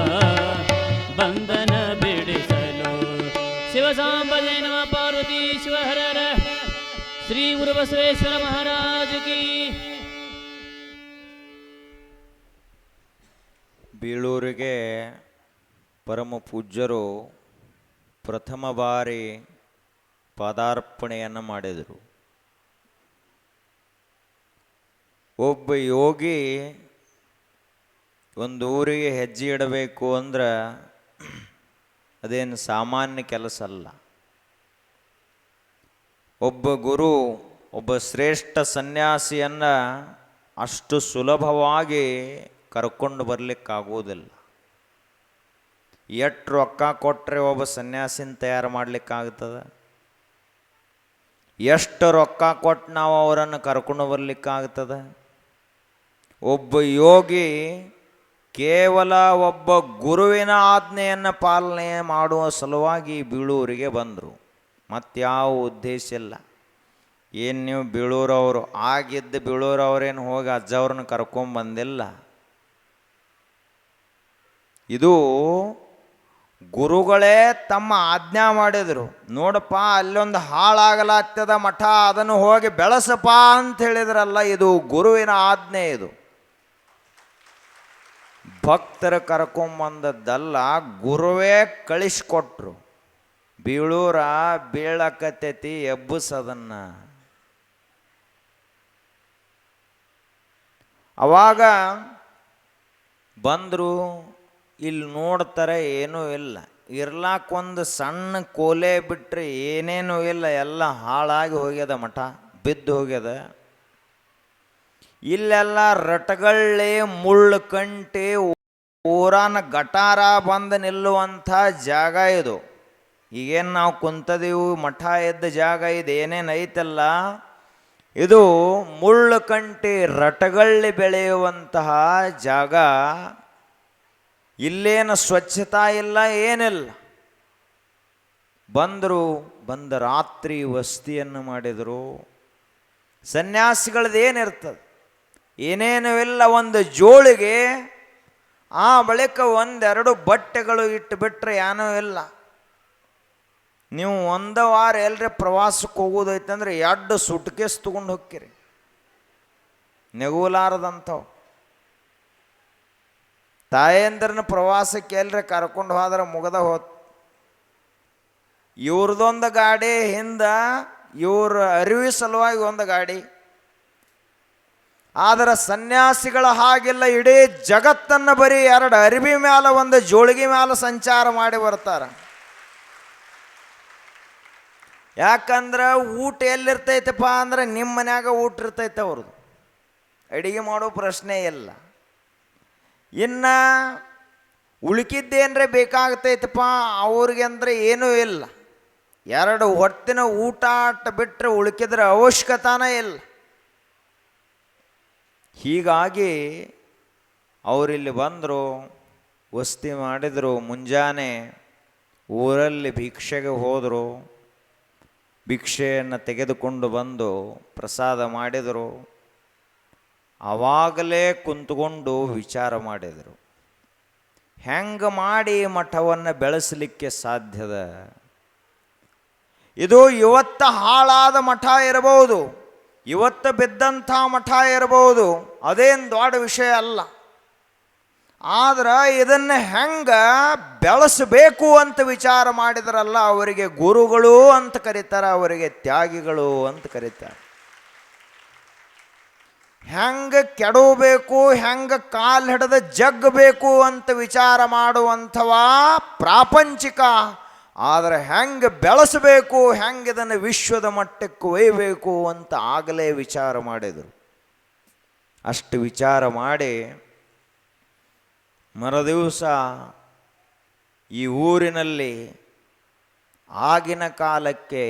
ಬಂಧನ ಬಿಡಿಸಲು ಶಿವಸಾಂಬಜಯ ನಮ ಪಾರ್ವತೀಶ್ವರರ ಶ್ರೀ ಗುರು ಬಸವೇಶ್ವರ ಮಹಾರಾಜ ಕಿ ಬೀಳೂರಿಗೆ ಪರಮ ಪೂಜ್ಯರು ಪ್ರಥಮ ಬಾರಿ ಪಾದಾರ್ಪಣೆಯನ್ನು ಮಾಡಿದರು. ಒಬ್ಬ ಯೋಗಿ ಒಂದು ಊರಿಗೆ ಹೆಜ್ಜೆ ಇಡಬೇಕು ಅಂದ್ರೆ ಅದೇನು ಸಾಮಾನ್ಯ ಕೆಲಸ ಅಲ್ಲ. ಒಬ್ಬ ಗುರು, ಒಬ್ಬ ಶ್ರೇಷ್ಠ ಸನ್ಯಾಸಿಯನ್ನು ಅಷ್ಟು ಸುಲಭವಾಗಿ ಕರ್ಕೊಂಡು ಬರಲಿಕ್ಕಾಗೋದಿಲ್ಲ. ಎಷ್ಟು ರೊಕ್ಕ ಕೊಟ್ಟರೆ ಒಬ್ಬ ಸನ್ಯಾಸಿನ ತಯಾರು ಮಾಡಲಿಕ್ಕಾಗ್ತದೆ? ಎಷ್ಟು ರೊಕ್ಕ ಕೊಟ್ಟು ನಾವು ಅವರನ್ನು ಕರ್ಕೊಂಡು ಬರಲಿಕ್ಕಾಗ್ತದೆ? ಒಬ್ಬ ಯೋಗಿ ಕೇವಲ ಒಬ್ಬ ಗುರುವಿನ ಆಜ್ಞೆಯನ್ನು ಪಾಲನೆ ಮಾಡುವ ಸಲುವಾಗಿ ಬೀಳೂರಿಗೆ ಬಂದರು. ಮತ್ಯಾವ ಉದ್ದೇಶ ಇಲ್ಲ. ಏನು ನೀವು ಬೀಳೂರವರು ಆಗಿದ್ದ ಬೀಳೂರವರೇನು ಹೋಗಿ ಅಜ್ಜವ್ರನ್ನ ಕರ್ಕೊಂಬಂದಿಲ್ಲ. ಇದು ಗುರುಗಳೇ ತಮ್ಮ ಆಜ್ಞಾ ಮಾಡಿದರು. ನೋಡಪ್ಪ ಅಲ್ಲೊಂದು ಹಾಳಾಗಲಾಗ್ತದ ಮಠ, ಅದನ್ನು ಹೋಗಿ ಬೆಳೆಸಪ್ಪ ಅಂತ ಹೇಳಿದ್ರಲ್ಲ, ಇದು ಗುರುವಿನ ಆಜ್ಞೆ. ಇದು ಭಕ್ತರ ಕರ್ಕೊಂಬಂದದ್ದಲ್ಲ, ಗುರುವೇ ಕಳಿಸ್ಕೊಟ್ರು. ಬೀಳೂರ ಬೀಳಕತೈತಿ, ಎಬ್ಬಸದನ್ನ. ಅವಾಗ ಬಂದರು. ಇಲ್ಲಿ ನೋಡ್ತಾರೆ, ಏನೂ ಇಲ್ಲ. ಇರ್ಲಾಕೊಂದು ಸಣ್ಣ ಕೋಲೆ ಬಿಟ್ಟರೆ ಏನೇನೂ ಇಲ್ಲ. ಎಲ್ಲ ಹಾಳಾಗಿ ಹೋಗ್ಯದ, ಮಠ ಬಿದ್ದು ಹೋಗ್ಯದ. ಇಲ್ಲೆಲ್ಲ ರಟಗಳ್ಳಿ, ಮುಳ್ಳು ಕಂಟಿ, ಊರಾನ ಗಟಾರ ಬಂದು ನಿಲ್ಲುವಂಥ ಜಾಗ ಇದು. ಈಗೇನು ನಾವು ಕುಂತದೀವು, ಮಠ ಎದ್ದ ಜಾಗ ಇದು ಏನೇನು ಐತಲ್ಲ, ಇದು ಮುಳ್ಳು ಕಂಟಿ ರಟಗಳ್ಳಿ ಬೆಳೆಯುವಂತಹ ಜಾಗ. ಇಲ್ಲೇನು ಸ್ವಚ್ಛತಾ ಇಲ್ಲ, ಏನಿಲ್ಲ. ಬಂದ ರಾತ್ರಿ ವಸ್ತಿಯನ್ನು ಮಾಡಿದರು. ಸನ್ಯಾಸಿಗಳದ್ದು ಏನಿರ್ತದೆ? ಏನೇನೂ ಇಲ್ಲ. ಒಂದು ಜೋಳಿಗೆ, ಆ ಬಳಿಕ ಒಂದೆರಡು ಬಟ್ಟೆಗಳು ಇಟ್ಟು ಬಿಟ್ಟರೆ ಏನೂ ಇಲ್ಲ. ನೀವು ಒಂದು ವಾರ ಎಲ್ಲರೇ ಪ್ರವಾಸಕ್ಕೆ ಹೋಗೋದೈತಂದ್ರೆ 2 ಸುಟ್ಕೇಸ್ ತೊಗೊಂಡು ಹೋಗ್ತೀರಿ, ನೆಗುಲಾರದಂಥವು. ತಾಯಂದ್ರನ್ನ ಪ್ರವಾಸಕ್ಕೆ ಎಲ್ಲರೇ ಕರ್ಕೊಂಡು ಹೋದ್ರೆ ಮುಗದ ಹೋತ್. ಇವ್ರದೊಂದು ಗಾಡಿ, ಹಿಂದೆ ಇವ್ರ ಅರಿವಿ ಸಲುವಾಗಿ ಒಂದು ಗಾಡಿ. ಆದರೆ ಸನ್ಯಾಸಿಗಳ ಹಾಗಿಲ್ಲ. ಇಡೀ ಜಗತ್ತನ್ನು ಬರೀ 2 ಅರಿವಿ ಮ್ಯಾಲ, ಒಂದು ಜೋಳಿಗೆ ಮ್ಯಾಲ ಸಂಚಾರ ಮಾಡಿ ಬರ್ತಾರೆ. ಯಾಕಂದ್ರೆ ಊಟ ಎಲ್ಲಿರ್ತೈತಪ್ಪ ಅಂದ್ರೆ ನಿಮ್ಮ ಮನ್ಯಾಗ ಊಟ ಇರ್ತೈತೆ. ಅವ್ರದ್ದು ಅಡಿಗೆ ಮಾಡೋ ಪ್ರಶ್ನೆ ಇಲ್ಲ. ಇನ್ನು ಉಳುಕಿದ್ದೇನ್ರೆ ಬೇಕಾಗ್ತೈತಪ್ಪ ಅವ್ರಿಗೆ ಅಂದರೆ ಏನೂ ಇಲ್ಲ. 2 ಹೊತ್ತಿನ ಊಟ ಆಟ ಬಿಟ್ಟರೆ ಉಳುಕಿದ್ರೆ ಅವಶ್ಯಕತಾನೇ ಇಲ್ಲ. ಹೀಗಾಗಿ ಅವರಿಲ್ಲಿ ಬಂದರು, ವಸ್ತಿ ಮಾಡಿದರು. ಮುಂಜಾನೆ ಊರಲ್ಲಿ ಭಿಕ್ಷೆಗೆ ಹೋದರು. ಭಿಕ್ಷೆಯನ್ನು ತೆಗೆದುಕೊಂಡು ಬಂದು ಪ್ರಸಾದ ಮಾಡಿದರು. ಆವಾಗಲೇ ಕುಂತ್ಕೊಂಡು ವಿಚಾರ ಮಾಡಿದರು, ಹೆಂಗೆ ಮಾಡಿ ಮಠವನ್ನು ಬೆಳೆಸಲಿಕ್ಕೆ ಸಾಧ್ಯದ? ಇದು ಇವತ್ತು ಹಾಳಾದ ಮಠ ಇರಬಹುದು, ಇವತ್ತು ಬಿದ್ದಂಥ ಮಠ ಇರಬಹುದು, ಅದೇನು ದೊಡ್ಡ ವಿಷಯ ಅಲ್ಲ. ಆದ್ರೆ ಇದನ್ನು ಹೆಂಗೆ ಬೆಳೆಸಬೇಕು ಅಂತ ವಿಚಾರ ಮಾಡಿದ್ರಲ್ಲ, ಅವರಿಗೆ ಗುರುಗಳು ಅಂತ ಕರೀತಾರೆ, ಅವರಿಗೆ ತ್ಯಾಗಿಗಳು ಅಂತ ಕರೀತಾರೆ. ಹೆಂಗೆ ಕೆಡವಬೇಕು, ಹೆಂಗೆ ಕಾಲು ಹಿಡಿದು ಜಗ್ಗಬೇಕು ಅಂತ ವಿಚಾರ ಮಾಡುವಂಥವ ಪ್ರಾಪಂಚಿಕ. ಆದರೆ ಹೆಂಗೆ ಬೆಳೆಸಬೇಕು, ಹೆಂಗೆ ಇದನ್ನು ವಿಶ್ವದ ಮಟ್ಟಕ್ಕೆ ಒಯ್ಯಬೇಕು ಅಂತ ಆಗಲೇ ವಿಚಾರ ಮಾಡಿದರು. ಅಷ್ಟು ವಿಚಾರ ಮಾಡಿ ಮರುದಿವಸ ಈ ಊರಿನಲ್ಲಿ ಆಗಿನ ಕಾಲಕ್ಕೆ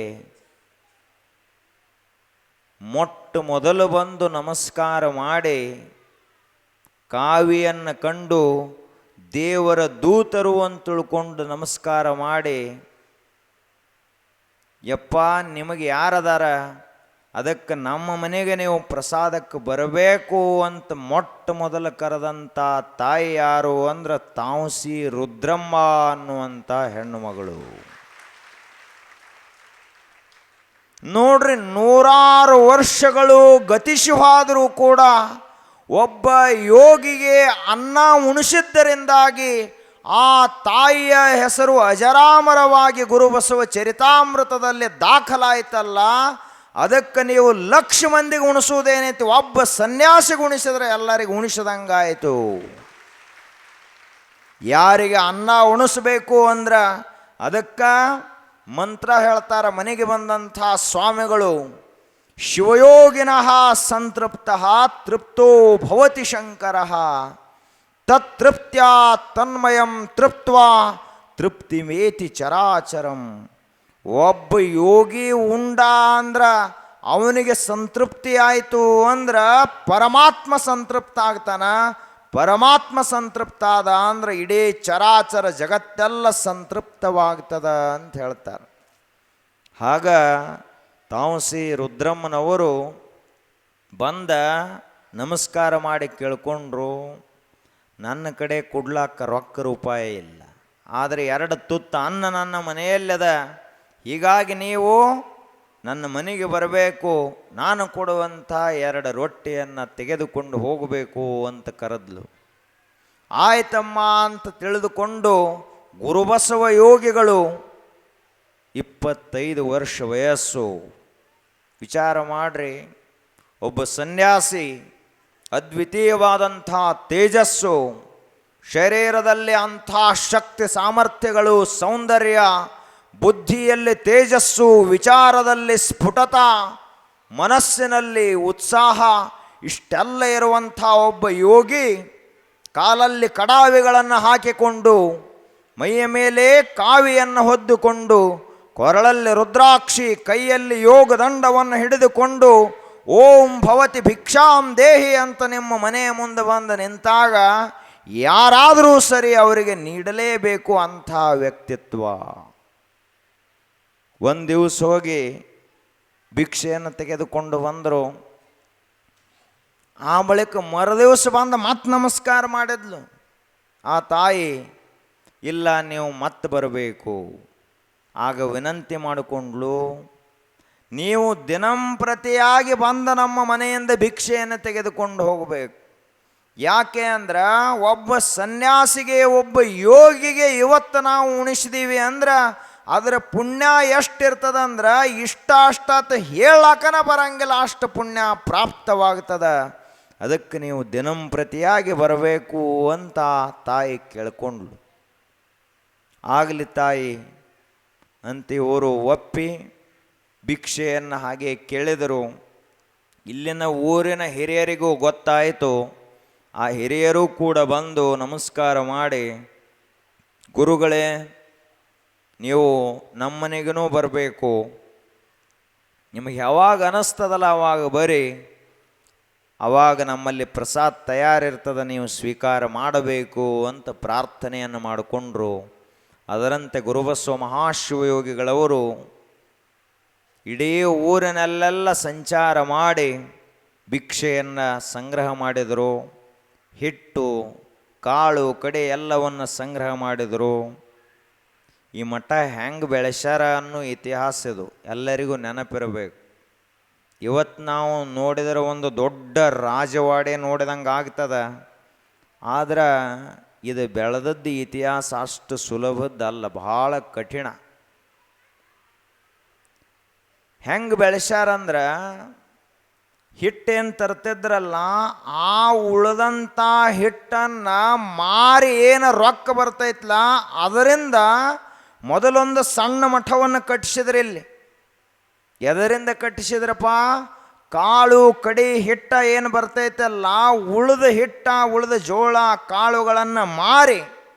ಮೊಟ್ಟ ಮೊದಲು ಬಂದು ನಮಸ್ಕಾರ ಮಾಡಿ ಕಾವಿಯನ್ನು ಕಂಡು ದೇವರ ದೂತರು ಅಂತ ತಿಳ್ಕೊಂಡು ನಮಸ್ಕಾರ ಮಾಡಿ, ಯಪ್ಪ ನಿಮಗೆ ಯಾರದಾರ, ಅದಕ್ಕೆ ನಮ್ಮ ಮನೆಗೆ ನೀವು ಪ್ರಸಾದಕ್ಕೆ ಬರಬೇಕು ಅಂತ ಮೊಟ್ಟ ಮೊದಲು ಕರೆದಂಥ ತಾಯಿ ಯಾರು ಅಂದ್ರೆ ತಾಂಸಿ ರುದ್ರಮ್ಮ ಅನ್ನುವಂಥ ಹೆಣ್ಣು ಮಗಳು. ನೋಡ್ರಿ, ನೂರಾರು ವರ್ಷಗಳು ಗತಿಸಿ ಹೋದರೂ ಕೂಡ ಒಬ್ಬ ಯೋಗಿಗೆ ಅನ್ನ ಉಣಿಸಿದ್ದರಿಂದಾಗಿ ಆ ತಾಯಿಯ ಹೆಸರು ಅಜರಾಮರವಾಗಿ ಗುರುಬಸವ ಚರಿತಾಮೃತದಲ್ಲಿ ದಾಖಲಾಯ್ತಲ್ಲ. ಅದಕ್ಕೆ ನೀವು ಲಕ್ಷ ಮಂದಿಗೆ ಉಣಿಸುವುದೇನೈತಿ, ಒಬ್ಬ ಸನ್ಯಾಸಿಗೆ ಉಣಿಸಿದ್ರೆ ಎಲ್ಲರಿಗೂ ಉಣಿಸಿದಂಗಾಯಿತು. ಯಾರಿಗೆ ಅನ್ನ ಉಣಿಸ್ಬೇಕು ಅಂದ್ರೆ ಅದಕ್ಕೆ ಮಂತ್ರ ಹೇಳ್ತಾರೆ. ಮನೆಗೆ ಬಂದಂಥ ಸ್ವಾಮಿಗಳು, ಶಿವಯೋಗಿನಃ ಸಂತೃಪ್ತಃ ತೃಪ್ತೋ ಭವತಿ ಶಂಕರಃ ತೃಪ್ತ್ಯಾ ತನ್ಮಯಂ ತೃಪ್ತ್ವಾ ತೃಪ್ತಿಮೇತಿ ಚರಾಚರಂ. ಒಬ್ಬ ಯೋಗಿ ಉಂಡ ಅಂದ್ರೆ ಅವನಿಗೆ ಸಂತೃಪ್ತಿ ಆಯಿತು ಅಂದ್ರೆ ಪರಮಾತ್ಮ ಸಂತೃಪ್ತ ಆಗ್ತಾನ. ಪರಮಾತ್ಮ ಸಂತೃಪ್ತ ಆದ ಅಂದ್ರೆ ಇಡೀ ಚರಾಚರ ಜಗತ್ತೆಲ್ಲ ಸಂತೃಪ್ತವಾಗ್ತದ ಅಂತ ಹೇಳ್ತಾರೆ. ಆಗ ತಾಂಸಿ ರುದ್ರಮ್ಮನವರು ಬಂದ ನಮಸ್ಕಾರ ಮಾಡಿ ಕೇಳ್ಕೊಂಡ್ರು, ನನ್ನ ಕಡೆ ಕೊಡ್ಲಾಕ ರೊಕ್ಕ ರೂಪಾಯಿ ಇಲ್ಲ, ಆದರೆ 2 ತುತ್ತು ಅನ್ನ ನನ್ನ ಮನೆಯಲ್ಲದ, ಹೀಗಾಗಿ ನೀವು ನನ್ನ ಮನೆಗೆ ಬರಬೇಕು, ನಾನು ಕೊಡುವಂಥ 2 ರೊಟ್ಟಿಯನ್ನು ತೆಗೆದುಕೊಂಡು ಹೋಗಬೇಕು ಅಂತ ಕರೆದ್ಲು. ಆಯ್ತಮ್ಮ ಅಂತ ತಿಳಿದುಕೊಂಡು ಗುರುಬಸವ ಯೋಗಿಗಳು 25 ವರ್ಷ ವಯಸ್ಸು. ವಿಚಾರ ಮಾಡ್ರಿ, ಒಬ್ಬ ಸನ್ಯಾಸಿ ಅದ್ವಿತೀಯವಾದಂಥ ತೇಜಸ್ಸು, ಶರೀರದಲ್ಲಿ ಅಂಥ ಶಕ್ತಿ ಸಾಮರ್ಥ್ಯಗಳು, ಸೌಂದರ್ಯ, ಬುದ್ಧಿಯಲ್ಲಿ ತೇಜಸ್ಸು, ವಿಚಾರದಲ್ಲಿ ಸ್ಫುಟತ, ಮನಸ್ಸಿನಲ್ಲಿ ಉತ್ಸಾಹ, ಇಷ್ಟೆಲ್ಲ ಇರುವಂಥ ಒಬ್ಬ ಯೋಗಿ ಕಾಲಲ್ಲಿ ಕಡಾವಿಗಳನ್ನು ಹಾಕಿಕೊಂಡು, ಮೈಯ ಮೇಲೆ ಕಾವಿಯನ್ನು ಹೊದ್ದುಕೊಂಡು, ಕೊರಳಲ್ಲಿ ರುದ್ರಾಕ್ಷಿ, ಕೈಯಲ್ಲಿ ಯೋಗದಂಡವನ್ನು ಹಿಡಿದುಕೊಂಡು ಓಂ ಭವತಿ ಭಿಕ್ಷಾಂ ದೇಹಿ ಅಂತ ನಿಮ್ಮ ಮನೆಯ ಮುಂದೆ ಬಂದು ನಿಂತಾಗ ಯಾರಾದರೂ ಸರಿ ಅವರಿಗೆ ನೀಡಲೇಬೇಕು ಅಂಥ ವ್ಯಕ್ತಿತ್ವ. ಒಂದು ದಿವಸ ಹೋಗಿ ಭಿಕ್ಷೆಯನ್ನು ತೆಗೆದುಕೊಂಡು ಬಂದರು. ಆ ಬಳಿಕ ಮರುದಿವಸ ಬಂದು ಮತ್ತೆ ನಮಸ್ಕಾರ ಮಾಡಿದ್ಲು. ಆ ತಾಯಿ, ಇಲ್ಲ ನೀವು ಮತ್ತೆ ಬರಬೇಕು. ಆಗ ವಿನಂತಿ ಮಾಡಿಕೊಂಡ್ಲು, ನೀವು ದಿನಂಪ್ರತಿಯಾಗಿ ಬಂದ ನಮ್ಮ ಮನೆಯಿಂದ ಭಿಕ್ಷೆಯನ್ನು ತೆಗೆದುಕೊಂಡು ಹೋಗಬೇಕು. ಯಾಕೆ ಅಂದ್ರೆ ಒಬ್ಬ ಸನ್ಯಾಸಿಗೆ, ಒಬ್ಬ ಯೋಗಿಗೆ ಇವತ್ತು ನಾವು ಉಣಿಸಿದೀವಿ ಅಂದ್ರೆ ಅದರ ಪುಣ್ಯ ಎಷ್ಟಿರ್ತದ ಅಂದ್ರೆ ಇಷ್ಟ ಅಷ್ಟಾತ ಹೇಳಕನ ಬರಂಗಿಲ್ಲ, ಅಷ್ಟು ಪುಣ್ಯ ಪ್ರಾಪ್ತವಾಗ್ತದ. ಅದಕ್ಕೆ ನೀವು ದಿನಂಪ್ರತಿಯಾಗಿ ಬರಬೇಕು ಅಂತ ತಾಯಿ ಕೇಳ್ಕೊಂಡ್ಳು. ಆಗಲಿ ತಾಯಿ ಅಂತ ಇವರು ಒಪ್ಪಿ ಭಿಕ್ಷೆಯನ್ನು ಹಾಗೆ ಕೇಳಿದರು. ಇಲ್ಲಿನ ಊರಿನ ಹಿರಿಯರಿಗೂ ಗೊತ್ತಾಯಿತು. ಆ ಹಿರಿಯರೂ ಕೂಡ ಬಂದು ನಮಸ್ಕಾರ ಮಾಡಿ, ಗುರುಗಳೇ ನೀವು ನಮ್ಮನೆಗೂ ಬರಬೇಕು, ನಿಮಗೆ ಯಾವಾಗ ಅನ್ನಿಸ್ತದಲ್ಲ ಅವಾಗ ಬರ್ರಿ, ಆವಾಗ ನಮ್ಮಲ್ಲಿ ಪ್ರಸಾದ ತಯಾರಿರ್ತದೆ, ನೀವು ಸ್ವೀಕಾರ ಮಾಡಬೇಕು ಅಂತ ಪ್ರಾರ್ಥನೆಯನ್ನು ಮಾಡಿಕೊಂಡ್ರು. ಅದರಂತೆ ಗುರುಬಸವ ಮಹಾಶಿವಯೋಗಿಗಳವರು ಇಡೀ ಊರಿನಲ್ಲೆಲ್ಲ ಸಂಚಾರ ಮಾಡಿ ಭಿಕ್ಷೆಯನ್ನು ಸಂಗ್ರಹ ಮಾಡಿದರು. ಹಿಟ್ಟು, ಕಾಳು, ಕಡೆ ಎಲ್ಲವನ್ನು ಸಂಗ್ರಹ ಮಾಡಿದರು. ಈ ಮಠ ಹೆಂಗೆ ಬೆಳೆಸ್ಯಾರ ಅನ್ನೋ ಇತಿಹಾಸ ಇದು ಎಲ್ಲರಿಗೂ ನೆನಪಿರಬೇಕು. ಇವತ್ತು ನಾವು ನೋಡಿದರೆ ಒಂದು ದೊಡ್ಡ ರಾಜವಾಡೆ ನೋಡಿದಂಗೆ ಆಗ್ತದ. ಆದ್ರೆ ಇದು ಬೆಳೆದದ್ದು ಇತಿಹಾಸ ಅಷ್ಟು ಸುಲಭದ್ದಲ್ಲ, ಭಾಳ ಕಠಿಣ. ಹೆಂಗೆ ಬೆಳೆಸ್ಯಾರಂದ್ರೆ, ಹಿಟ್ಟೇನು ತರ್ತಿದ್ರಲ್ಲ, ಆ ಉಳಿದಂಥ ಹಿಟ್ಟನ್ನು ಮಾರಿ ಏನು ರೊಕ್ಕ ಬರ್ತೈತಲ್ಲ, ಅದರಿಂದ ಮೊದಲೊಂದು ಸಣ್ಣ ಮಠವನ್ನು ಕಟ್ಟಿಸಿದ್ರು. ಇಲ್ಲಿ ಎದರಿಂದ ಕಟ್ಟಿಸಿದ್ರಪ್ಪ? ಕಾಳು ಕಡಿ ಹಿಟ್ಟ ಏನು ಬರ್ತೈತಲ್ಲ, ಉಳಿದ ಹಿಟ್ಟ, ಉಳಿದ ಜೋಳ ಕಾಳುಗಳನ್ನು ಮಾರಿ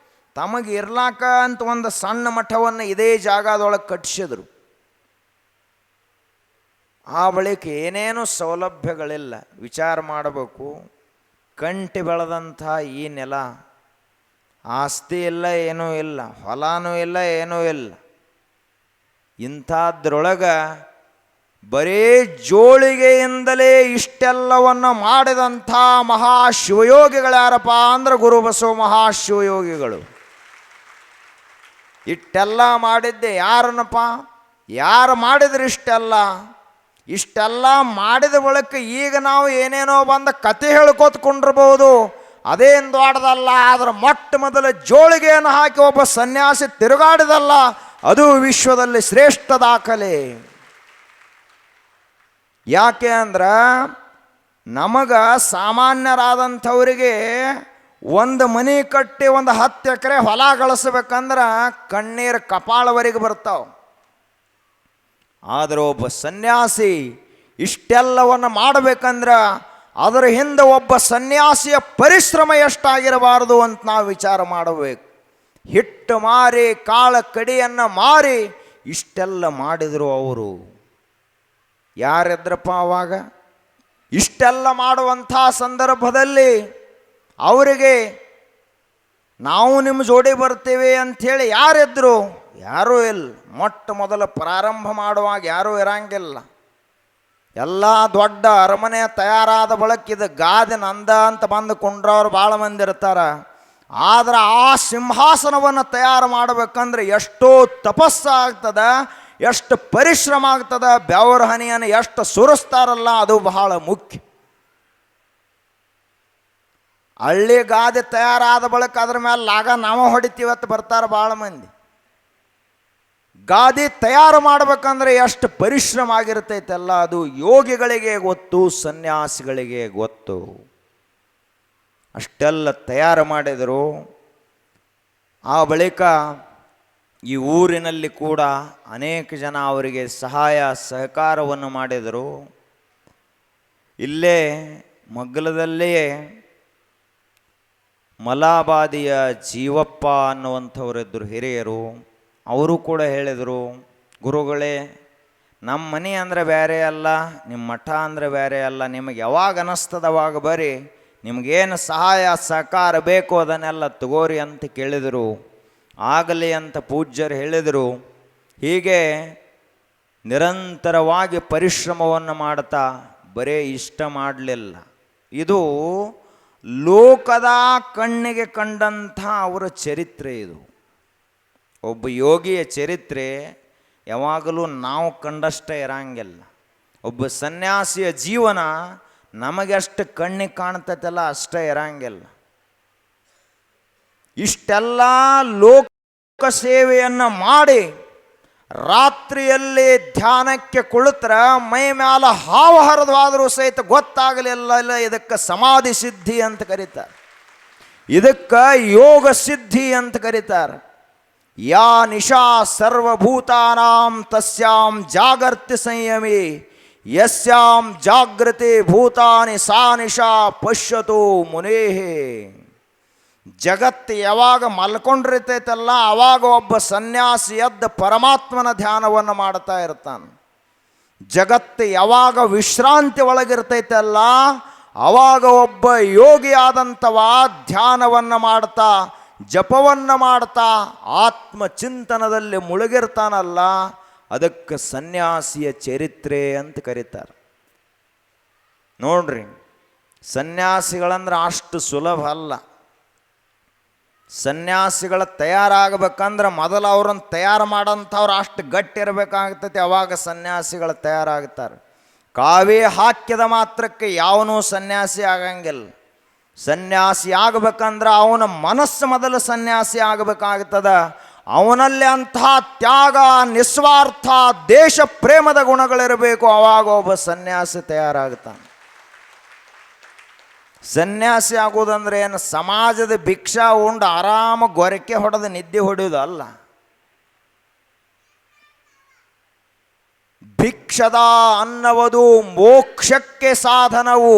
ತಮಗೆ ಇರ್ಲಾಕ ಅಂತ ಒಂದು ಸಣ್ಣ ಮಠವನ್ನು ಇದೇ ಜಾಗದೊಳಗೆ ಕಟ್ಟಿಸಿದ್ರು. ಆ ಬಳಿಕ ಏನೇನು ಸೌಲಭ್ಯಗಳಿಲ್ಲ. ವಿಚಾರ ಮಾಡಬೇಕು, ಕಂಟಿ ಬೆಳೆದಂಥ ಈ ನೆಲ, ಆಸ್ತಿ ಇಲ್ಲ, ಏನೂ ಇಲ್ಲ, ಹೊಲನೂ ಇಲ್ಲ, ಏನೂ ಇಲ್ಲ. ಇಂಥದ್ರೊಳಗೆ ಬರೀ ಜೋಳಿಗೆಯಿಂದಲೇ ಇಷ್ಟೆಲ್ಲವನ್ನು ಮಾಡಿದಂಥ ಮಹಾಶಿವಯೋಗಿಗಳ್ಯಾರಪ್ಪ ಅಂದ್ರೆ ಗುರು ಬಸವ ಮಹಾಶಿವಯೋಗಿಗಳು. ಇಷ್ಟೆಲ್ಲ ಮಾಡಿದ್ದೆ ಯಾರನ್ನಪ್ಪ? ಯಾರು ಮಾಡಿದ್ರು ಇಷ್ಟೆಲ್ಲ ಮಾಡಿದ ಬಳಿಕ ಈಗ ನಾವು ಏನೇನೋ ಬಂದ ಕತೆ ಹೇಳ್ಕೊತ್ಕೊಂಡಿರ್ಬೋದು, ಅದೇನು ದೊಡ್ಡದಲ್ಲ. ಆದ್ರೆ ಮೊಟ್ಟ ಮೊದಲ ಜೋಳಿಗೆಯನ್ನು ಹಾಕಿ ಒಬ್ಬ ಸನ್ಯಾಸಿ ತಿರುಗಾಡಿದಲ್ಲ, ಅದು ವಿಶ್ವದಲ್ಲಿ ಶ್ರೇಷ್ಠ ದಾಖಲೆ. ಯಾಕೆ ಅಂದ್ರೆ, ನಮಗೆ ಸಾಮಾನ್ಯರಾದಂಥವರಿಗೆ ಒಂದು ಮನೆ ಕಟ್ಟಿ ಒಂದು 10 ಎಕರೆ ಹೊಲ ಗಳಿಸ್ಬೇಕಂದ್ರೆ ಕಣ್ಣೀರು ಕಪಾಳವರೆಗೆ ಬರ್ತಾವೆ. ಆದರೆ ಒಬ್ಬ ಸನ್ಯಾಸಿ ಇಷ್ಟೆಲ್ಲವನ್ನು ಮಾಡಬೇಕಂದ್ರೆ ಅದರ ಹಿಂದೆ ಒಬ್ಬ ಸನ್ಯಾಸಿಯ ಪರಿಶ್ರಮ ಎಷ್ಟಾಗಿರಬಾರದು ಅಂತ ನಾವು ವಿಚಾರ ಮಾಡಬೇಕು. ಹಿಟ್ಟು ಮಾರಿ ಕಾಳ ಕಡಿಯನ್ನು ಮಾರಿ ಇಷ್ಟೆಲ್ಲ ಮಾಡಿದರು ಅವರು. ಯಾರಿದ್ರಪ್ಪ ಅವಾಗ? ಇಷ್ಟೆಲ್ಲ ಮಾಡುವಂಥ ಸಂದರ್ಭದಲ್ಲಿ ಅವರಿಗೆ ನಾವು ನಿಮ್ಮ ಜೋಡಿ ಬರ್ತೀವಿ ಅಂಥೇಳಿ ಯಾರಿದ್ರು? ಯಾರೂ ಇಲ್ಲ. ಮೊಟ್ಟ ಮೊದಲು ಪ್ರಾರಂಭ ಮಾಡುವಾಗ ಯಾರೂ ಇರಂಗಿಲ್ಲ. ಎಲ್ಲ ದೊಡ್ಡ ಅರಮನೆ ತಯಾರಾದ ಬಳಿಕ ಇದು ಗಾದೆ ನಂದ ಅಂತ ಬಂದು ಕೊಂಡ್ರವ್ರು ಭಾಳ ಮಂದಿ ಇರ್ತಾರೆ. ಆದ್ರೆ ಆ ಸಿಂಹಾಸನವನ್ನು ತಯಾರು ಮಾಡಬೇಕಂದ್ರೆ ಎಷ್ಟೋ ತಪಸ್ಸಾಗ್ತದೆ, ಎಷ್ಟು ಪರಿಶ್ರಮ ಆಗ್ತದೆ, ಬೆವರ ಹನಿಯನ್ನು ಎಷ್ಟು ಸುರಿಸ್ತಾರಲ್ಲ, ಅದು ಬಹಳ ಮುಖ್ಯ. ಹಳ್ಳಿ ಗಾದೆ ತಯಾರಾದ ಬಳಿಕ ಅದ್ರ ಮೇಲೆ ಲಾಗ ನಾವು ಹೊಡಿತೀವತ್ತು ಬರ್ತಾರೆ ಭಾಳ ಮಂದಿ. ಗಾದಿ ತಯಾರು ಮಾಡಬೇಕಂದ್ರೆ ಎಷ್ಟು ಪರಿಶ್ರಮ ಆಗಿರ್ತೈತಲ್ಲ, ಅದು ಯೋಗಿಗಳಿಗೆ ಗೊತ್ತು, ಸನ್ಯಾಸಿಗಳಿಗೆ ಗೊತ್ತು. ಅಷ್ಟೆಲ್ಲ ತಯಾರು ಮಾಡಿದರು. ಆ ಬಳಿಕ ಈ ಊರಿನಲ್ಲಿ ಕೂಡ ಅನೇಕ ಜನ ಅವರಿಗೆ ಸಹಾಯ ಸಹಕಾರವನ್ನು ಮಾಡಿದರು. ಇಲ್ಲೇ ಮಗ್ಗಲದಲ್ಲಿಯೇ ಮಲಾಬಾದಿಯ ಜೀವಪ್ಪ ಅನ್ನುವಂಥವರಿದ್ದರು ಹಿರಿಯರು. ಅವರು ಕೂಡ ಹೇಳಿದರು, ಗುರುಗಳೇ, ನಮ್ಮ ಮನೆ ಅಂದರೆ ಬೇರೆ ಅಲ್ಲ, ನಿಮ್ಮ ಮಠ ಅಂದರೆ ಬೇರೆ ಅಲ್ಲ, ನಿಮಗೆ ಯಾವಾಗ ಅನ್ನಿಸ್ತದವಾಗ ಬರ್ರಿ, ನಿಮಗೇನು ಸಹಾಯ ಸಹಕಾರ ಬೇಕು ಅದನ್ನೆಲ್ಲ ತಗೋರಿ ಅಂತ ಕೇಳಿದರು. ಆಗಲಿ ಅಂತ ಪೂಜ್ಯರು ಹೇಳಿದರು. ಹೀಗೆ ನಿರಂತರವಾಗಿ ಪರಿಶ್ರಮವನ್ನು ಮಾಡ್ತಾ ಬರೀ ಇಷ್ಟ ಮಾಡಲಿಲ್ಲ. ಇದು ಲೋಕದ ಕಣ್ಣಿಗೆ ಕಂಡಂಥ ಅವರ ಚರಿತ್ರೆ. ಇದು ಒಬ್ಬ ಯೋಗಿಯ ಚರಿತ್ರೆ ಯಾವಾಗಲೂ ನಾವು ಕಂಡಷ್ಟೇ ಇರಂಗಿಲ್ಲ. ಒಬ್ಬ ಸನ್ಯಾಸಿಯ ಜೀವನ ನಮಗೆಷ್ಟು ಕಣ್ಣಿಗೆ ಕಾಣ್ತೈತಲ್ಲ ಅಷ್ಟೇ ಇರಂಗಿಲ್ಲ. ಇಷ್ಟೆಲ್ಲ ಲೋಕ ಸೇವೆಯನ್ನು ಮಾಡಿ ರಾತ್ರಿಯಲ್ಲಿ ಧ್ಯಾನಕ್ಕೆ ಕುಳಿತರೆ ಮೈ ಮ್ಯಾಲ ಹಾವು ಹರಿದಾದರೂ ಸಹಿತ ಗೊತ್ತಾಗಲಿಲ್ಲ. ಇದಕ್ಕೆ ಸಮಾಧಿ ಸಿದ್ಧಿ ಅಂತ ಕರೀತಾರೆ, ಇದಕ್ಕೆ ಯೋಗ ಸಿದ್ಧಿ ಅಂತ ಕರೀತಾರೆ. ಯಾ ನಿಶಾ ಸರ್ವಭೂತಾನಾಂ ತಸ್ಯಾಂ ಜಾಗರ್ತಿ ಸಂಯಮಿ ಯಸ್ಯಾಂ ಜಾಗೃತಿ ಭೂತಾನಿ ಸಾ ನಿಶಾ ಪಶ್ಯತು ಮುನೇಹೇ. ಜಗತ್ತು ಯಾವಾಗ ಮಲ್ಕೊಂಡಿರ್ತೈತಲ್ಲ ಆವಾಗ ಒಬ್ಬ ಸನ್ಯಾಸಿ ಎದ್ದ ಪರಮಾತ್ಮನ ಧ್ಯಾನವನ್ನು ಮಾಡ್ತಾ ಇರ್ತಾನೆ. ಜಗತ್ತು ಯಾವಾಗ ವಿಶ್ರಾಂತಿ ಒಳಗಿರ್ತೈತಲ್ಲ ಆವಾಗ ಒಬ್ಬ ಯೋಗಿ ಆದಂಥವ ಧ್ಯಾನವನ್ನು ಮಾಡ್ತಾ ಜಪವನ್ನು ಮಾಡ್ತಾ ಆತ್ಮಚಿಂತನದಲ್ಲಿ ಮುಳುಗಿರ್ತಾನಲ್ಲ, ಅದಕ್ಕೆ ಸನ್ಯಾಸಿಯ ಚರಿತ್ರೆ ಅಂತ ಕರೀತಾರೆ. ನೋಡ್ರಿ, ಸನ್ಯಾಸಿಗಳಂದ್ರೆ ಅಷ್ಟು ಸುಲಭ ಅಲ್ಲ. ಸನ್ಯಾಸಿಗಳ ತಯಾರಾಗಬೇಕಂದ್ರೆ ಮೊದಲು ಅವ್ರನ್ನ ತಯಾರು ಮಾಡೋಂಥವ್ರು ಅಷ್ಟು ಗಟ್ಟಿ ಇರಬೇಕಾಗ್ತೈತಿ, ಅವಾಗ ಸನ್ಯಾಸಿಗಳು ತಯಾರಾಗ್ತಾರೆ. ಕಾವೇ ಹಾಕಿದ ಮಾತ್ರಕ್ಕೆ ಯಾವನೂ ಸನ್ಯಾಸಿ ಆಗಂಗಿಲ್ಲ. ಸನ್ಯಾಸಿ ಆಗಬೇಕಂದ್ರೆ ಅವನ ಮನಸ್ಸು ಮೊದಲು ಸನ್ಯಾಸಿ ಆಗಬೇಕಾಗ್ತದ. ಅವನಲ್ಲಿ ಅಂತಹ ತ್ಯಾಗ, ನಿಸ್ವಾರ್ಥ, ದೇಶ ಪ್ರೇಮದ ಗುಣಗಳಿರಬೇಕು. ಆವಾಗ ಒಬ್ಬ ಸನ್ಯಾಸಿ ತಯಾರಾಗ್ತಾನೆ. ಸನ್ಯಾಸಿ ಆಗೋದಂದ್ರೆ ಏನು ಸಮಾಜದ ಭಿಕ್ಷಾ ಉಂಡು ಆರಾಮ ಗೊರಕೆ ಹೊಡೆದು ನಿದ್ದೆ ಹೊಡೆಯೋದು ಅಲ್ಲ. ಭಿಕ್ಷದ ಅನ್ನವುದು ಮೋಕ್ಷಕ್ಕೆ ಸಾಧನವು,